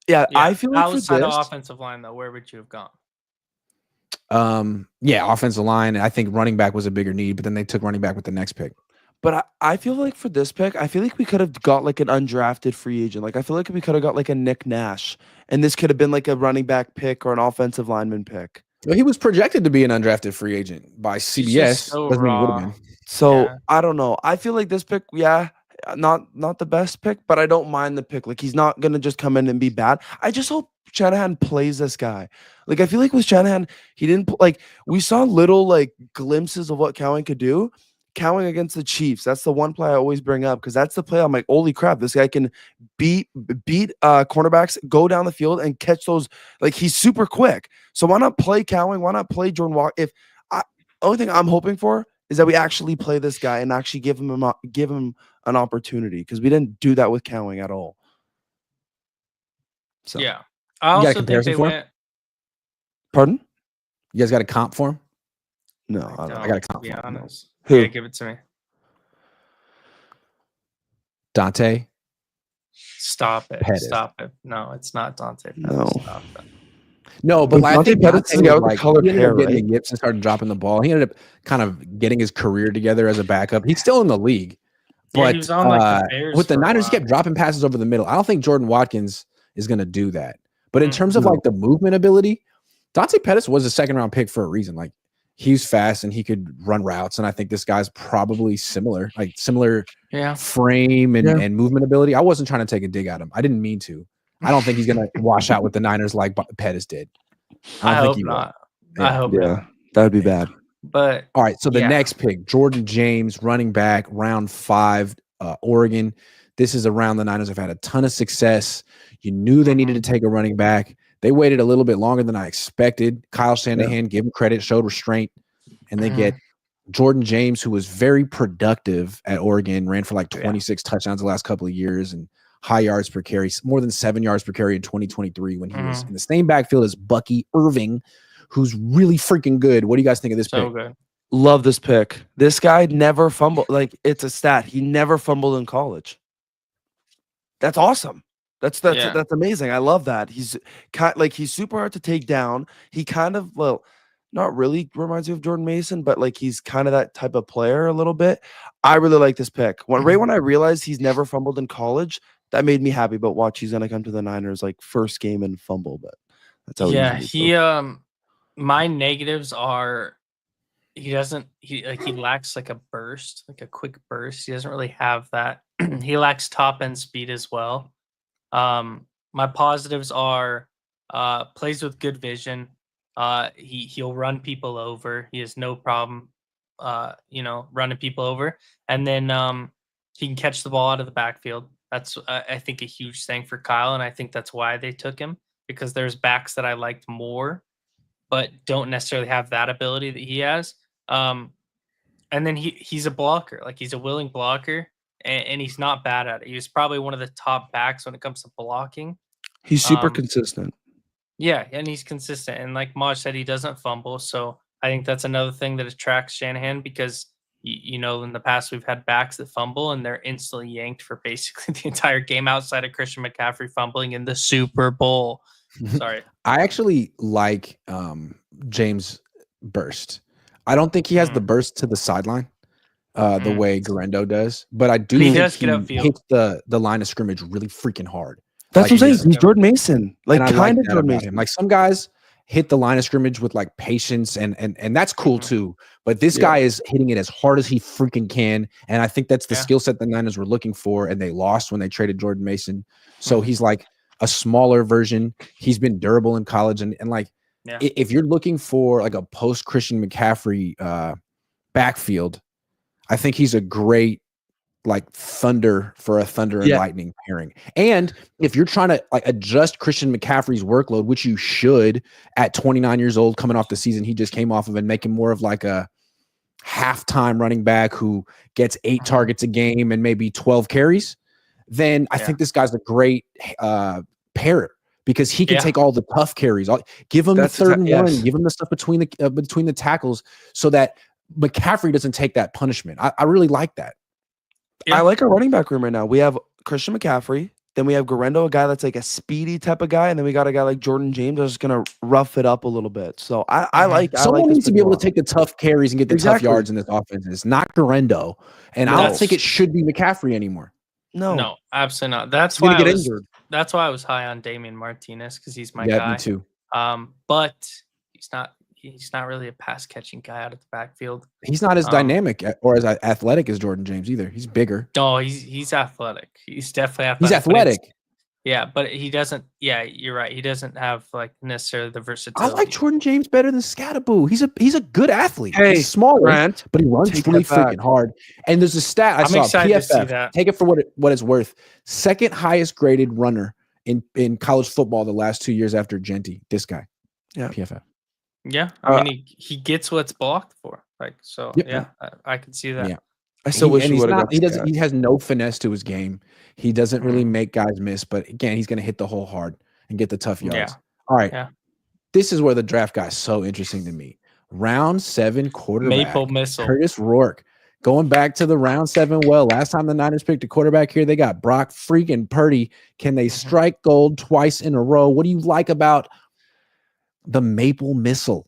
Yeah, Yeah, I feel like for outside of this, offensive line though, where would you have gone? Yeah, offensive line. I think running back was a bigger need, but then they took running back with the next pick. but I feel like for this pick, I feel like we could have got like an undrafted free agent. Like I feel like we could have got like a Nick Nash, and this could have been like a running back pick or an offensive lineman pick. Well, he was projected to be an undrafted free agent by CBS. so Doesn't mean he would have raw. been. So Yeah. I don't know. I feel like this pick, yeah, not the best pick, but I don't mind the pick. Like he's not gonna just come in and be bad. I just hope Shanahan plays this guy. Like I feel like with Shanahan, he didn't like we saw little like glimpses of what Cowan could do. Cowan against the Chiefs. That's the one play I always bring up because that's the play I'm like, holy crap, this guy can beat cornerbacks, go down the field and catch those. Like he's super quick. So why not play Cowan? Why not play Jordan Walker? Only thing I'm hoping for is that we actually play this guy and actually give him an opportunity because we didn't do that with Cowing at all. So Yeah. I got a also think comparison they for him? went. pardon? You guys got a comp for him? No, I I don't. got a to comp be for him. honest. Who? Yeah, give it to me. Dante. Stop it. Pettis. Stop it. No, it's not Dante. Pettis. No. Stop it. No, but But I Dante think Pettis Dante is the guy was with the colored he ended hair, up getting right? the yips and started dropping the ball. He ended up kind of getting his career together as a backup. He's still in the league, Yeah, but he was on, like, the Bears with the for a Niners, he while. kept dropping passes over the middle. I don't think Jordan Watkins is going to do that. But in Mm. terms of No. like the movement ability, Dante Pettis was a second round pick for a reason. Like he's fast and he could run routes, and I think this guy's probably similar Yeah. frame and, Yeah. and movement ability. I wasn't trying to take a dig at him. I didn't mean to. I don't think he's going to wash out with the Niners like Pettis did. I don't think hope he will. not. Yeah. I hope Yeah, not. that would be bad. But All right, so the Yeah. next pick, Jordan James, running back, round 5, Oregon. This is a round the Niners have had a ton of success. You knew they needed to take a running back. They waited a little bit longer than I expected. Kyle Shanahan, give him credit, showed restraint, and they get Jordan James, who was very productive at Oregon, ran for like 26 touchdowns the last couple of years and high yards per carry, more than 7 yards per carry in 2023 when he was in the same backfield as Bucky Irving, who's really freaking good. What do you guys think of this so pick? good. Love this pick. This guy never fumbled. Like it's a stat. He never fumbled in college. That's awesome. That's Yeah. amazing. I love that. He's he's super hard to take down. He kind of not really reminds me of Jordan Mason, but like he's kind of that type of player a little bit. I really like this pick. When I realized he's never fumbled in college, that made me happy. But watch, he's gonna come to the Niners like first game and fumble. But that's how. Yeah, it usually goes. my negatives are he doesn't he lacks like a burst, like a quick burst. He doesn't really have that. He lacks top end speed as well. My positives are plays with good vision. He'll run people over. He has no problem running people over. And then he can catch the ball out of the backfield. That's I think a huge thing for Kyle, and I think that's why they took him, because there's backs that I liked more but don't necessarily have that ability that he has. Um, and then he's a blocker, like he's a willing blocker, and he's not bad at it. He was probably one of the top backs when it comes to blocking. He's super Um, consistent. yeah, and he's consistent. And like Maj said, he doesn't fumble. So I think that's another thing that attracts Shanahan, because in the past we've had backs that fumble and they're instantly yanked for basically the entire game outside of Christian McCaffrey fumbling in the Super Bowl. Sorry. I actually like James burst. I don't think he has the burst to the sideline the way Garendo does, but I do He think does he get upfield. hits the line of scrimmage really freaking hard. That's Like, what I'm saying. just- He's Jordan Mason. Like, and I like kind of that Jordan about Mason. him. Like, some guys hit the line of scrimmage with like patience and that's cool too. But this guy is hitting it as hard as he freaking can. And I think that's the skill set the Niners were looking for, and they lost when they traded Jordan Mason. So he's like a smaller version. He's been durable in college, and like if you're looking for like a post Christian McCaffrey backfield, I think he's a great like thunder for a thunder and lightning pairing. And if you're trying to like adjust Christian McCaffrey's workload, which you should at 29 years old, coming off the season he just came off of, and make him more of like a halftime running back who gets 8 targets a game and maybe 12 carries, then I think this guy's a great pair, because he can take all the tough carries. Give him the third and one, give him the stuff between the tackles, so that McCaffrey doesn't take that punishment. I really like that. I like our running back room right now. We have Christian McCaffrey. Then we have Garendo, a guy that's like a speedy type of guy. And then we got a guy like Jordan James that's just going to rough it up a little bit. So I like Someone this needs to be able to take the tough carries and get the tough Exactly. yards in this offense. It's not Garendo. And I don't think it should be McCaffrey anymore. No, absolutely not. That's He's gonna why get injured. That's why I was high on Damian Martinez, because he's my Yeah, guy. me too. But he's not really a pass catching guy out of the backfield. He's not as dynamic or as athletic as Jordan James either. He's bigger. No, he's athletic. He's definitely athletic. He's athletic. But he doesn't. Yeah, you're right. He doesn't have like necessarily the I versatility. like Jordan James better than Scattaboo. He's a good athlete. Hey, he's smaller, Grant, but he runs take really that back. freaking hard. And there's a stat I I'm saw. excited to see PFF. that. Take it for what it's worth. Second highest graded runner in college football the last 2 years after Genty. This guy. Yeah. PFF. Yeah, I mean he gets what's blocked for. Like so. Yep. Yeah, I can see that. Yeah. I still wish and he he's would have not. got He doesn't. Scat. He has no finesse to his game. He doesn't really make guys miss. But again, he's going to hit the hole hard and get the tough yards. Yeah. All right. Yeah. This is where the draft got so interesting to me. Round 7 quarterback. Maple missile. Curtis Rourke. Going back to the round 7. Well, last time the Niners picked a quarterback here, they got Brock freaking Purdy. Can they strike gold twice in a row? What do you like about the Maple missile?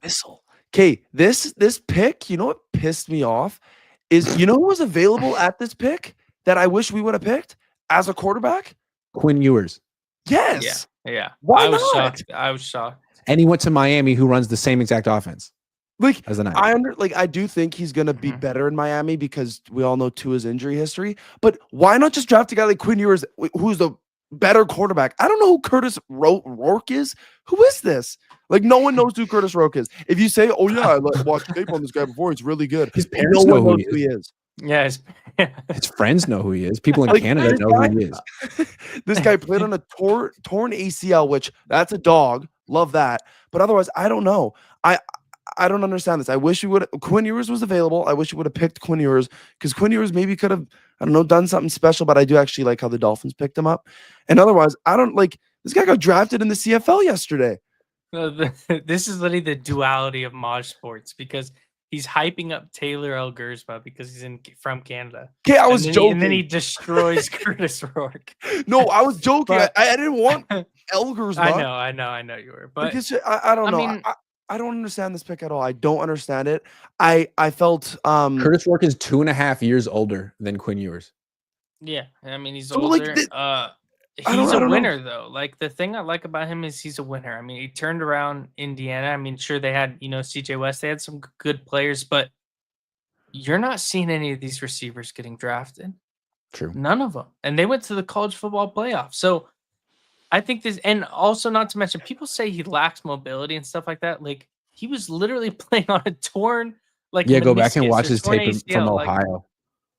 Okay, this pick, you know what pissed me off is, you know who was available at this pick that I wish we would have picked as a quarterback? Quinn Ewers. Yes. Yeah. Why I was not? shocked. I was shocked. And he went to Miami, who runs the same exact offense Like as the Niners. I do think he's gonna be better in Miami because we all know Tua's injury history. But why not just draft a guy like Quinn Ewers, who's the better quarterback? I don't know who Curtis Rourke is. Who is this? Like, no one knows who Curtis Rourke is. If you say, "Oh yeah, I watched tape on this guy before. He's really good," His parents no know one who knows he who is. he is. Yeah. His friends know who he is. People in Like, Canada this know guy- who he is. This guy played on a torn ACL, which that's a dog. Love that. But otherwise, I don't know. I don't understand this. I wish we would. Quinn Ewers was available. I wish we would have picked Quinn Ewers, because Quinn Ewers maybe could have, I don't know, done something special. But I do actually like how the Dolphins picked him up. And otherwise, I don't like this guy got drafted in the CFL yesterday. This is literally the duality of Maj Sports, because he's hyping up Taylor Elgersma because he's from Canada. Okay, I was and then, joking. And then he destroys Curtis Rourke. No, I was joking. But- I didn't want Elgers. I know you were, but Because I don't I know. mean- I don't understand this pick at all. I don't understand it. I felt Curtis Rourke is 2.5 years older than Quinn Ewers. yeah, I mean he's So, like, older. I He's don't a know. winner though. Like the thing I like about him is he's a winner. I mean, he turned around Indiana. I mean, sure they had CJ West, they had some good players, but you're not seeing any of these receivers getting drafted. True. None of them. And they went to the college football playoff. So I think this, and also not to mention, people say he lacks mobility and stuff like that. Like he was literally playing on a torn, like Yeah, go back and meniscus watch or his torn tape from ACL. Like, Ohio.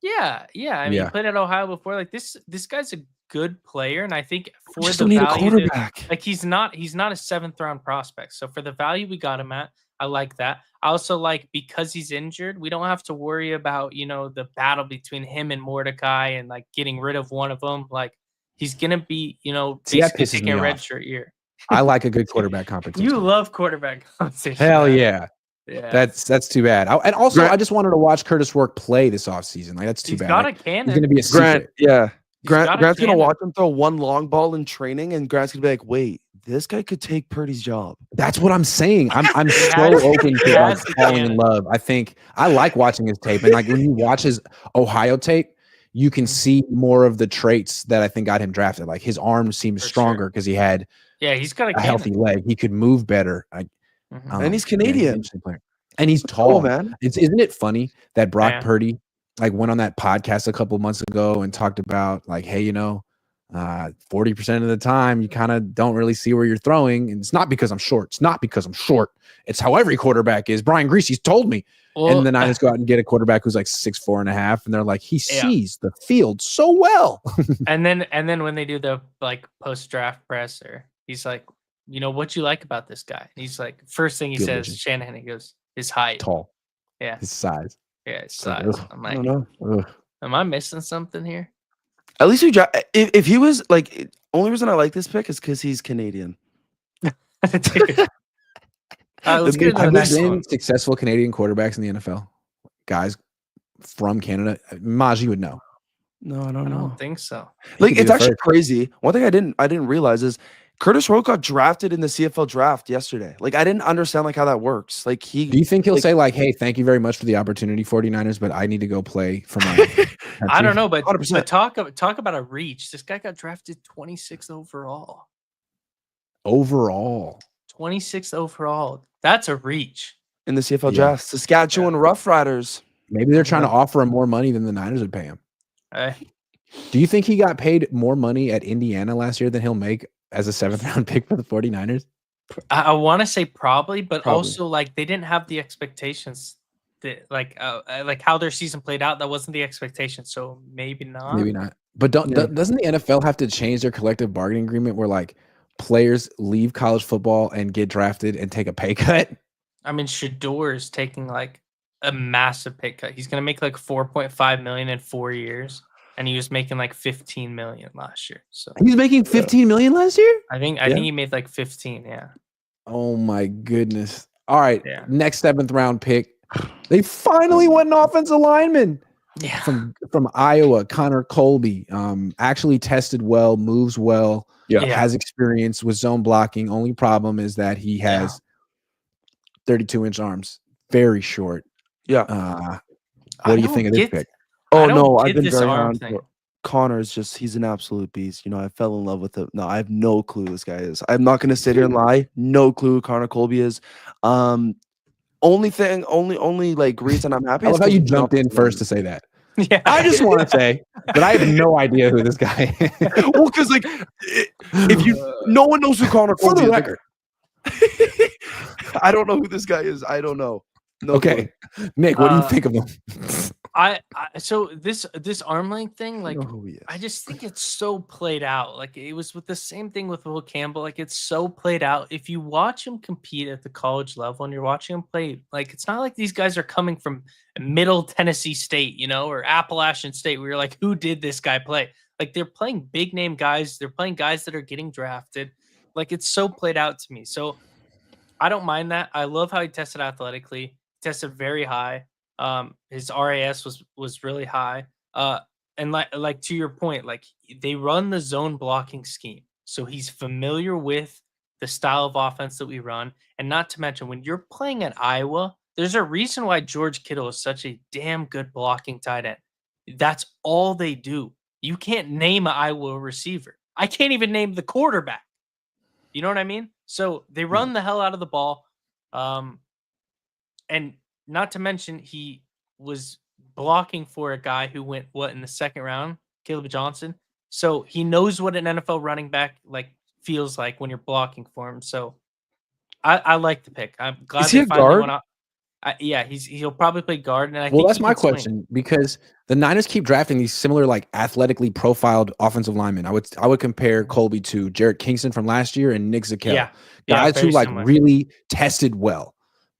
yeah. I mean, Yeah. he played at Ohio before. Like this guy's a good player, and I think for Just the don't need a value, quarterback. like he's not a 7th round prospect. So for the value we got him at, I like that. I also like because he's injured, we don't have to worry about the battle between him and Mordecai and like getting rid of one of them. Like he's gonna be See, that basically pisses taking me a off. red shirt year. I like a good quarterback competition. You love quarterback competition. Hell man. yeah. Yeah. That's too bad. And also, Grant- I just wanted to watch Curtis Work play this offseason. Like that's too He's bad. got a Like, cannon. he's gonna be a Grant, secret. yeah. He's got a Grant's gonna cannon. watch him throw one long ball in training, and Grant's gonna be like, "Wait, this guy could take Purdy's job." That's what I'm saying. I'm He so has- open he to like has the falling in cannon. love. I think I like watching his tape, and like when you watch his Ohio tape, you can Mhm. see more of the traits that I think got him drafted. Like his arm seems For sure. stronger because he had Yeah, he's got a a cannon. healthy leg. He could move better. Mhm. And he's yeah, Canadian. an interesting player. And he's Cool, tall. man. Isn't it funny that Brock Yeah. Purdy like went on that podcast a couple months ago and talked about like, hey, 40% of the time you kind of don't really see where you're throwing, and it's not because I'm short. It's not because I'm short. It's how every quarterback is. Brian Greasy's told me. Well, And then I just go out and get a quarterback who's like 6'4.5", and they're like, he Yeah. sees the field so well. and then when they do the like post draft presser, he's like, what you like about this guy? And he's like, first thing he Field says, vision. Shanahan, he goes, his height. Tall, Yeah, his size. yeah, his like, size. ugh. I'm I like, don't know. Ugh. am I missing something here? At least we if he was like, only reason I like this pick is because he's Canadian. Dude. Let's get into the Have next there one. been successful Canadian quarterbacks in the NFL? Guys from Canada? Maj, you would know. No, I I don't know. don't think so. He Like could be it's the actually first. crazy. One thing I didn't realize is Curtis Rowe got drafted in the CFL draft yesterday. Like I didn't understand like how that works. Like Do you think he'll like- say like, hey, thank you very much for the opportunity, 49ers, but I need to go play for my I don't know, but 100%. talk about a reach. This guy got drafted 26th overall. overall. 26th overall. That's a reach. in the CFL Yeah. draft, Saskatchewan Roughriders. Maybe they're trying to offer him more money than the Niners would pay him. Eh, Do you think he got paid more money at Indiana last year than he'll make as a 7th round pick for the 49ers? I want to say probably, but Probably. also like they didn't have the expectations that like how their season played out. That wasn't the expectation, so maybe not. Maybe not. But Yeah. doesn't the NFL have to change their collective bargaining agreement where like players leave college football and get drafted and take a pay cut? I mean, Shador is taking like a massive pay cut. He's gonna make like 4.5 million in 4 years, and he was making like 15 million last year. So He was making 15 million last year? I think he made like 15. Yeah. Oh my goodness. All right. Yeah. Next 7th round pick. They finally went an offensive lineman Yeah. from Iowa, Connor Colby. Actually tested well, moves well, Yeah. has experience with zone blocking. Only problem is that he has 32-inch arms. Very short. Yeah. What do you think of this pick? Oh I don't no, I've get been this very arm on thing. Connor is just he's an absolute beast. You know, I fell in love with him. No, I have no clue who this guy is. I'm not gonna sit here and lie. No clue who Connor Colby is. Only like reason I'm happy I is love how 'cause you he's an jumped in offensive first to say that. Yeah. I just want to say that I have no idea who this guy is. lineman. Well, because like if you no one knows who Connor For Colby the is. record. I don't know who this guy is. I don't know. No Okay. Nick, what do you Uh, think of him? So this arm length thing, clue. like I know who he is. I just think it's so played out. Like it was with the same thing with Will Campbell. Like it's so played out. If you watch him compete at the college level and you're watching him play, like it's not like these guys are coming from Middle Tennessee State, or Appalachian State, where you're like, who did this guy play? Like they're playing big name guys. They're playing guys that are getting drafted. Like it's so played out to me. So I don't mind that. I love how he tested athletically. Tested very high. His RAS was really high. And like to your point, like they run the zone blocking scheme, so he's familiar with the style of offense that we run. And not to mention, when you're playing at Iowa, there's a reason why George Kittle is such a damn good blocking tight end. That's all they do. You can't name an Iowa receiver. I can't even name the quarterback. You know what I mean? So they run the hell out of the ball. And not to mention, he was blocking for a guy who went in the second round, Caleb Johnson. So he knows what an NFL running back feels like when you're blocking for him. So I like the pick. I'm glad Is he they a finally guard? went out. Yeah, he'll probably play guard, and I Well, think that's he my can swing. question because the Niners keep drafting these similar, like athletically profiled offensive linemen. I would compare Colby to Jarrett Kingston from last year and Nick Zakelj, Yeah, guys who very like similar. really tested well,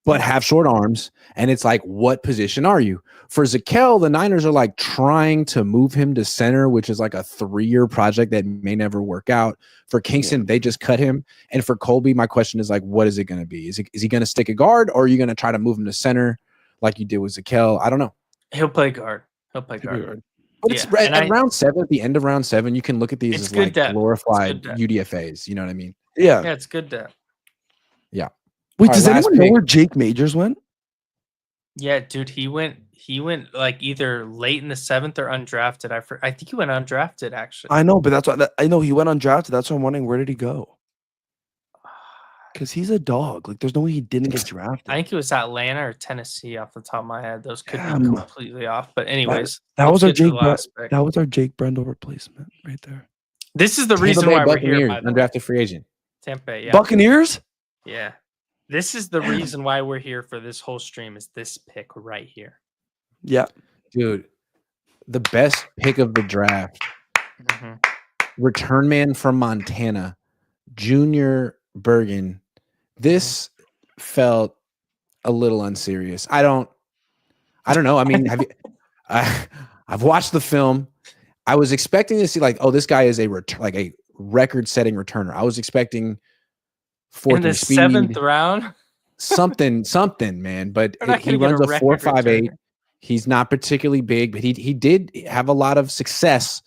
but Yeah. have short arms. And it's like, what position are you? For Zakelj, the Niners are like trying to move him to center, which is like a 3-year project that may never work out. For Kingston, they just cut him. And for Colby, my question is like, what is it going to be? Is he going to stick a guard, or are you going to try to move him to center like you did with Zakelj? I don't know. He'll play guard. He'll play guard. But it's Yeah, and at round 7, at the end of round 7, you can look at these It's as good like depth. It's glorified good depth. UDFAs. You know what I mean? Yeah. Yeah, it's good depth. Wait, All does right, last anyone know pick. where Jake Majors went? Yeah, dude, he went like either late in the 7th or undrafted. I think he went undrafted actually. I know, but that's what I know. He went undrafted. That's why I'm wondering, where did he go? Because he's a dog. Like, there's no way he didn't get drafted. I think it was Atlanta or Tennessee off the top of my head. Those could Damn. be completely off. But anyways, that let's was our get to the Jake. last pick. That was our Jake Brendel replacement right there. This is the Tampa reason Bay why we're here. Buccaneers, By the way. undrafted free agent. Tampa Bay, yeah. Buccaneers. Yeah. This is the reason why we're here for this whole stream is this pick right here. Yeah. Dude, the best pick of the draft, Mhm. return man from Montana, Junior Bergen. This felt a little unserious. I don't know. I mean, I've watched the film. I was expecting to see like, oh, this guy is a record-setting returner. I was expecting fourth In the and speed, 7th round. something, man. But They're not he gonna get runs a a record 4.58. returner. He's not particularly big, but he did have a lot of success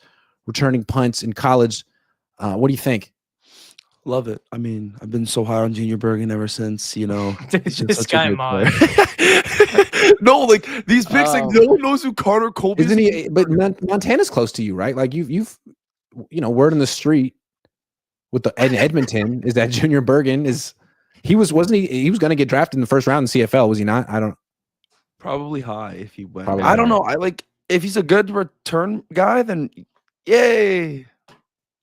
returning punts in college. What do you think? Love it. I mean, I've been so high on Junior Bergen ever since, you know. he's just This such a guy good Mod. player. No, like these picks, like no one knows who Carter Colby is. Isn't he? But Montana's close to you, right? Like you've word in the street with the Edmonton is that Junior Bergen is wasn't he was going to get drafted in the first round in CFL, was he not? I don't. Probably high if he went. Probably I don't high. know. I like if he's a good return guy, then yay.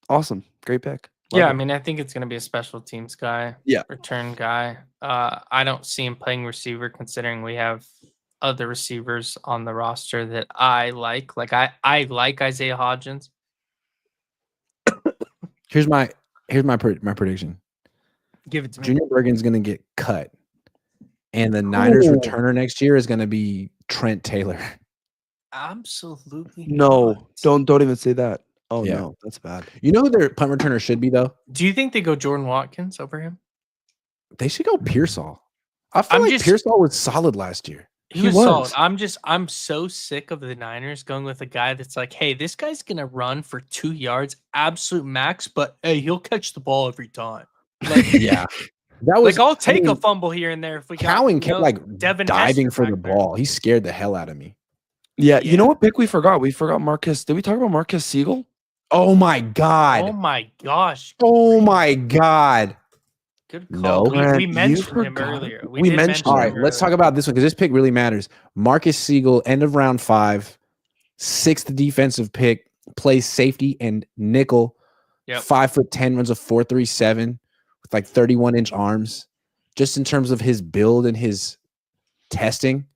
Awesome. Great pick. Love Yeah, it. I mean, I think it's going to be a special teams guy. Yeah. Return guy. I don't see him playing receiver considering we have other receivers on the roster that I like. Like I like Isaiah Hodgins. Here's my prediction. Give it to me. Junior Bergen's going to get cut, and the Niners Oh. returner next year is going to be Trent Taylor. Absolutely. No, not. don't even say that. Oh Yeah. no, that's bad. You know who their punt returner should be though? Do you think they go Jordan Watkins over him? They should go Pearsall. I feel I'm like just- Pearsall was solid last year. He He was was. solid. I'm so sick of the Niners going with a guy that's like, hey, this guy's gonna run for 2 yards, absolute max, but hey, he'll catch the ball every time. Like, Yeah, that was. like I'll take I mean, a fumble here and there if we got, Cowan you kept know, like Devin diving Hester for the back there. ball. He scared the hell out of me. Yeah, you know Yeah. what pick we forgot? We forgot Marcus. Did we talk about Marcus Siegel? Oh my Oh god! my gosh. Oh my god! Good No. call. We Grant, you mentioned him forgot. earlier. We did mentioned mention All him right, let's talk earlier. about this one because this pick really matters. Marcus Siegel, end of round 5, 6th defensive pick, plays safety and nickel. Yep. 5'10", runs a 4.37 with like 31-inch arms. Just in terms of his build and his testing,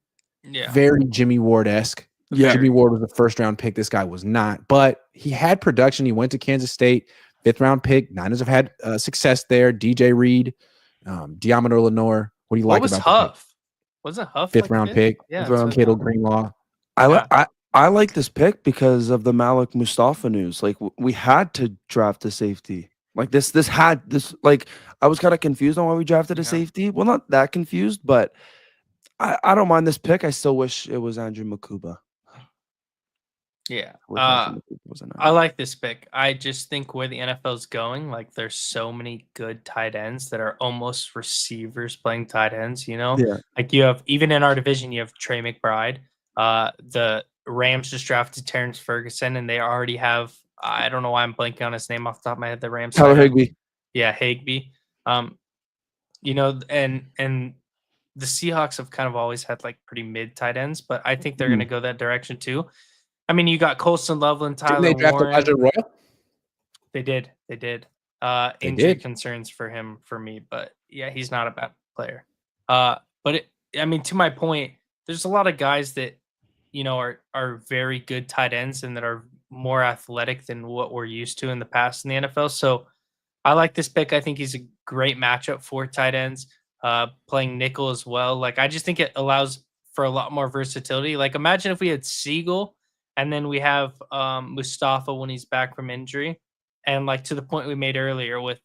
Yeah. very Jimmy Ward-esque. Yeah. Jimmy Ward was a first-round pick. This guy was not, but he had production. He went to Kansas State, 5th-round pick. Niners have had success there. DJ Reed, Diamondo Lenore. What do you What like was about the pick? Huff? Wasn't Huff 5th like round fifth? pick? Yeah. Fifth that's round what I Kittle thought. Greenlaw. I like this pick because of the Malik Mustafa news. Like we had to draft a safety. Like this like I was kind of confused on why we drafted a Yeah. safety. Well, not that confused, but I don't mind this pick. I still wish it was Andrew Makuba. Yeah. I wish Andrew Makuba was an I like this pick. I just think where the NFL's going, like there's so many good tight ends that are almost receivers playing tight ends, you know? Yeah. Like you have, even in our division, you have Trey McBride. The Rams just drafted Terrence Ferguson and they already have, I don't know why I'm blanking on his name off the top of my head, the Rams. Tyler tight end. Higbee. Yeah, Higbee. You know, and the Seahawks have kind of always had like pretty mid tight ends, but I think they're going to go that direction too. I mean, you got Colston Loveland, Didn't Tyler they draft Warren. Elijah Royal? They did. They Injury did. concerns for him for me, but yeah, he's not a bad player. I mean, to my point, there's a lot of guys that are very good tight ends and that are more athletic than what we're used to in the past in the NFL. So I like this pick. I think he's a great matchup for tight ends, playing nickel as well. Like, I just think it allows for a lot more versatility. Like, imagine if we had Siegel and then we have Mustafa when he's back from injury. And like to the point we made earlier with,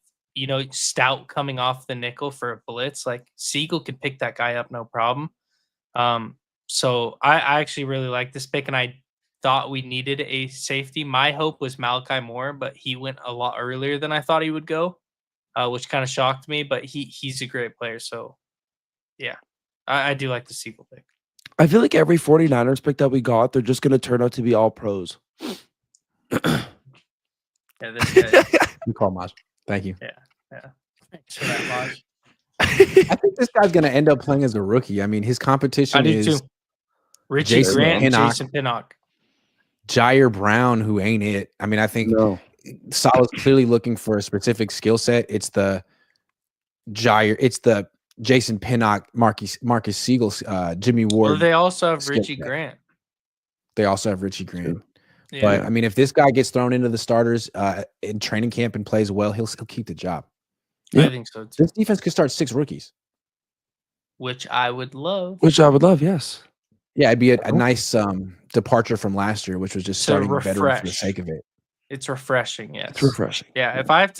Stout coming off the nickel for a blitz, like Siegel could pick that guy up, no problem. So I actually really like this pick, and I thought we needed a safety. My hope was Malachi Moore, but he went a lot earlier than I thought he would go, which kind of shocked me, but he's a great player. So yeah, I do like the Siegel pick. I feel like every 49ers pick that we got, they're just going to turn out to be all pros. Yeah, this guy. You call Maj. Thank you. Yeah. Thanks for that, Maj. I think this guy's going to end up playing as a rookie. I mean, his competition I do is too. Richie Jason Grant, and Pinnock. Jason Pinnock. Jair Brown, who ain't it. I mean, I think Salah's clearly looking for a specific skill set. It's the Jason Pinnock, Marcus Siegel, Jimmy Ward. Well, they also have skill Richie set. Grant. They also have Richie Grant. Yeah. But I mean, if this guy gets thrown into the starters in training camp and plays well, he'll keep the job. I think so too. This defense could start 6 rookies. Which I would love. Which I would love, yes. Yeah, it'd be a nice departure from last year, which was just To starting a veteran for the refresh. sake of it. It's refreshing, yes. It's refreshing. Yeah, if I have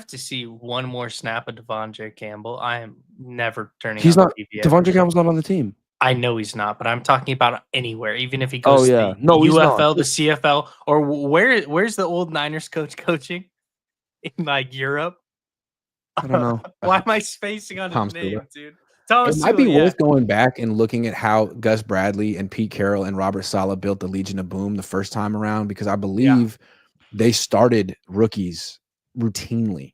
to see one more snap of Devondre Campbell, I am never turning. He's on not. the TV Devondre Campbell's not on the team. I know he's not, but I'm talking about anywhere. Even if he goes to the No, he's not. UFL, the CFL, or where's the old Niners coach coaching in like Europe? I don't know. Why am I spacing on Tom his name, Stewart. dude? Thomas It might be Stewart, yeah. worth going back and looking at how Gus Bradley and Pete Carroll and Robert Saleh built the Legion of Boom the first time around, because I believe they started rookies routinely.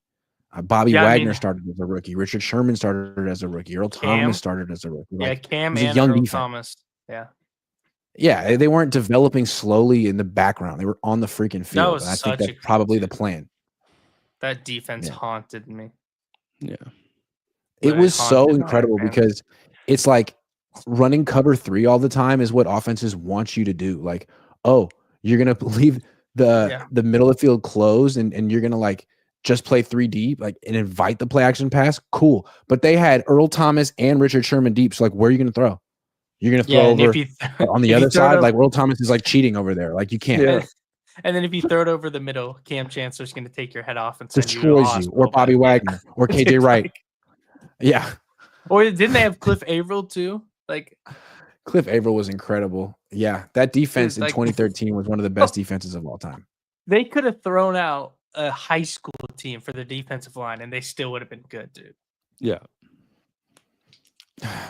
Bobby Wagner started as a rookie. Richard Sherman started as a rookie. Earl Thomas started as a rookie. Yeah, Like, Cam it was a and young Earl defense. Thomas. Yeah. Yeah, they weren't developing slowly in the background. They were on the freaking field. was And I think such a that's cool probably the team. plan. That defense Yeah. haunted me. Yeah. It Right, was so haunted my incredible fan. because it's like running cover 3 all the time is what offenses want you to do. Like, oh, you're gonna leave the middle of the field closed and you're gonna like just play 3 deep, like, and invite the play action pass. Cool. But they had Earl Thomas and Richard Sherman deep. So like, where are you gonna throw? You're gonna throw and over if you on the if you other throw it side. over- Like Earl Thomas is like cheating over there. Like you can't. Yeah. and then if you throw it over the middle, Cam Chancellor's going to take your head off and send you to the Destroys you, hospital, or Bobby but- Wagner, or KJ It's Wright. like- Yeah. or didn't they have Cliff Averill too? Like, Cliff Averill was incredible. Yeah. That defense Dude, like- in 2013 was one of the best defenses of all time. they could have thrown out a high school team for their defensive line, and they still would have been good, dude. Yeah.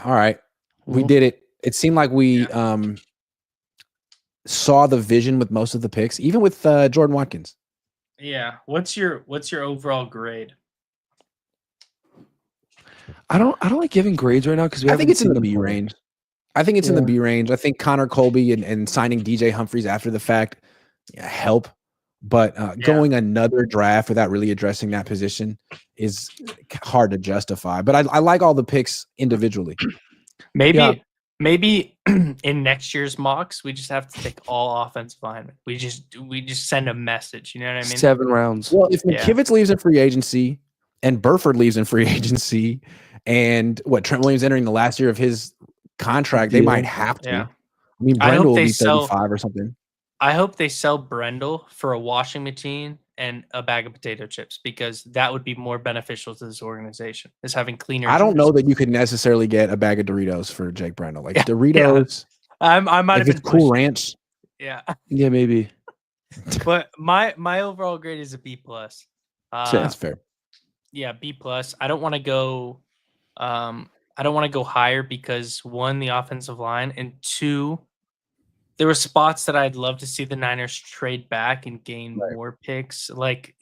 All right. We Mhm. did it. It seemed like we saw the vision with most of the picks, even with Jordan Watkins. Yeah. What's your overall grade? I don't like giving grades right now because I think it's in the B range. I think it's in the B range. I think Connor Colby and signing DJ Humphries after the fact help. But going another draft without really addressing that position is hard to justify. But I like all the picks individually. Maybe in next year's mocks, we just have to take all offensive linemen. We just send a message. You know what I mean? 7 rounds. Well, if McKivitz leaves in free agency and Burford leaves in free agency and Trent Williams entering the last year of his contract, they might have to. Yeah. I mean, I hope Brendel will they be sell- 35 or something. I hope they sell Brendel for a washing machine and a bag of potato chips, because that would be more beneficial to this organization, is having cleaner. I don't know jerseys. that you could necessarily get a bag of Doritos for Jake Brendel. Like Doritos, I might have if it's been Cool pushed. Ranch. Yeah, Yeah, maybe. but my overall grade is a B plus. That's fair. Yeah, B plus. I don't want to go. I don't want to go higher because 1, the offensive line, and 2, there were spots that I'd love to see the Niners trade back and gain more picks. Like,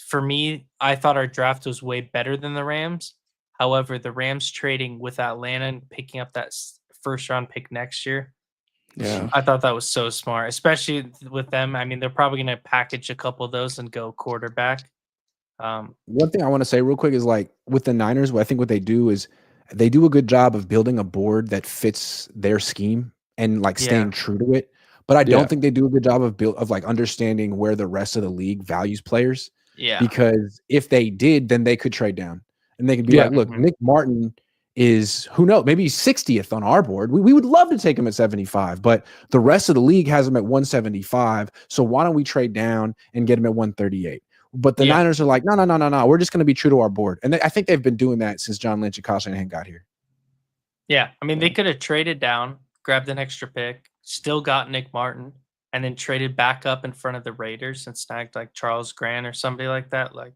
for me, I thought our draft was way better than the Rams, However, the Rams trading with Atlanta and picking up that first round pick next year, Yeah. I thought that was so smart, especially with them. I mean, they're probably going to package a couple of those and go quarterback. One thing I want to say real quick is like with the Niners, I think what they do is they do a good job of building a board that fits their scheme and like staying true to it. But I don't think they do a good job of like understanding where the rest of the league values players. Yeah. Because if they did, then they could trade down and they could be like, look, Nick Martin is, who knows, maybe he's 60th on our board. We would love to take him at 75, but the rest of the league has him at 175. So why don't we trade down and get him at 138? But the Niners are like, no. We're just going to be true to our board. And I think they've been doing that since John Lynch and Kyle Shanahan got here. Yeah. I mean, they could have traded down, grabbed an extra pick, still got Nick Martin, and then traded back up in front of the Raiders and snagged like Charles Grant or somebody like that. Like,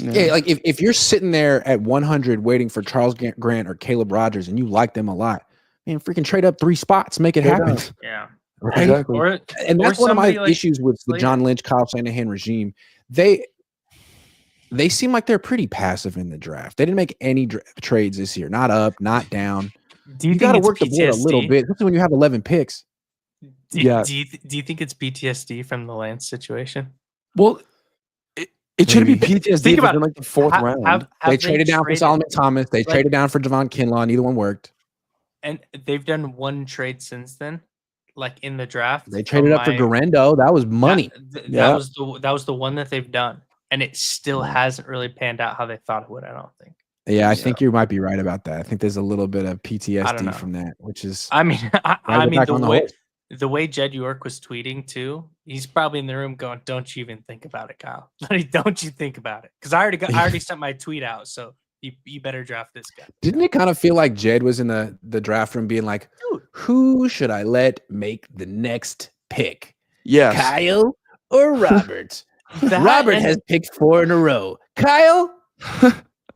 like if you're sitting there at 100 waiting for Charles Grant or Caleb Rogers and you like them a lot, man, freaking trade up 3 spots, make it happen. Yeah. Right? Exactly. And that's one of my issues with the John Lynch, Kyle Shanahan regime. They seem like they're pretty passive in the draft. They didn't make any trades this year. Not up, not down. Do you got to think work the board a little bit, especially when you have 11 picks. Do you think it's PTSD from the Lance situation? Well, it should be PTSD. Think about in like the 4th round. They traded down for Solomon Thomas. They traded down for Javon Kinlaw. Neither one worked. And they've done one trade since then, like in the draft. They traded up for Garendo. That was money. That was the one that they've done, and it still hasn't really panned out how they thought it would. I don't think. Yeah, I think you might be right about that. I think there's a little bit of PTSD from that, which is. I mean, the way Jed York was tweeting too, he's probably in the room going, "Don't you even think about it, Kyle. Don't you think about it?" Because I already sent my tweet out, so you better draft this guy. Didn't it kind of feel like Jed was in the draft room being like, "Dude, who should I let make the next pick? Yes, Kyle or Robert? Robert has picked 4 in a row. Kyle."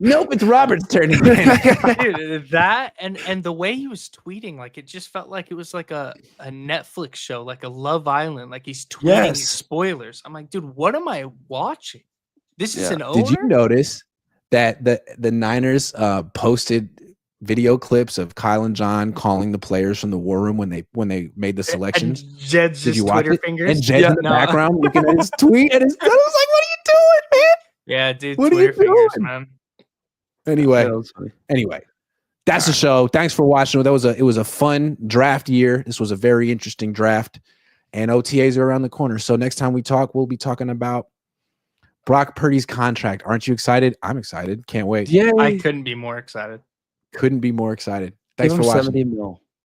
Nope, it's Robert's turn again. Dude, that and the way he was tweeting, like it just felt like it was like a Netflix show, like a Love Island, like he's tweeting spoilers. I'm like, dude, what am I watching? This is an owner? Did you notice that the Niners posted video clips of Kyle and John calling the players from the war room when they made the selections? And Jed's just Twitter fingers. And Jed's in the background looking at his tweet and his son was like, "What are you doing, man?" Yeah, dude, what Twitter are you fingers, doing? man. Anyway, that's the show. Thanks for watching. It was a fun draft year. This was a very interesting draft, and OTAs are around the corner. So next time we talk, we'll be talking about Brock Purdy's contract. Aren't you excited? I'm excited. Can't wait. Yeah, I couldn't be more excited. Couldn't be more excited. Thanks for watching. 70 mil.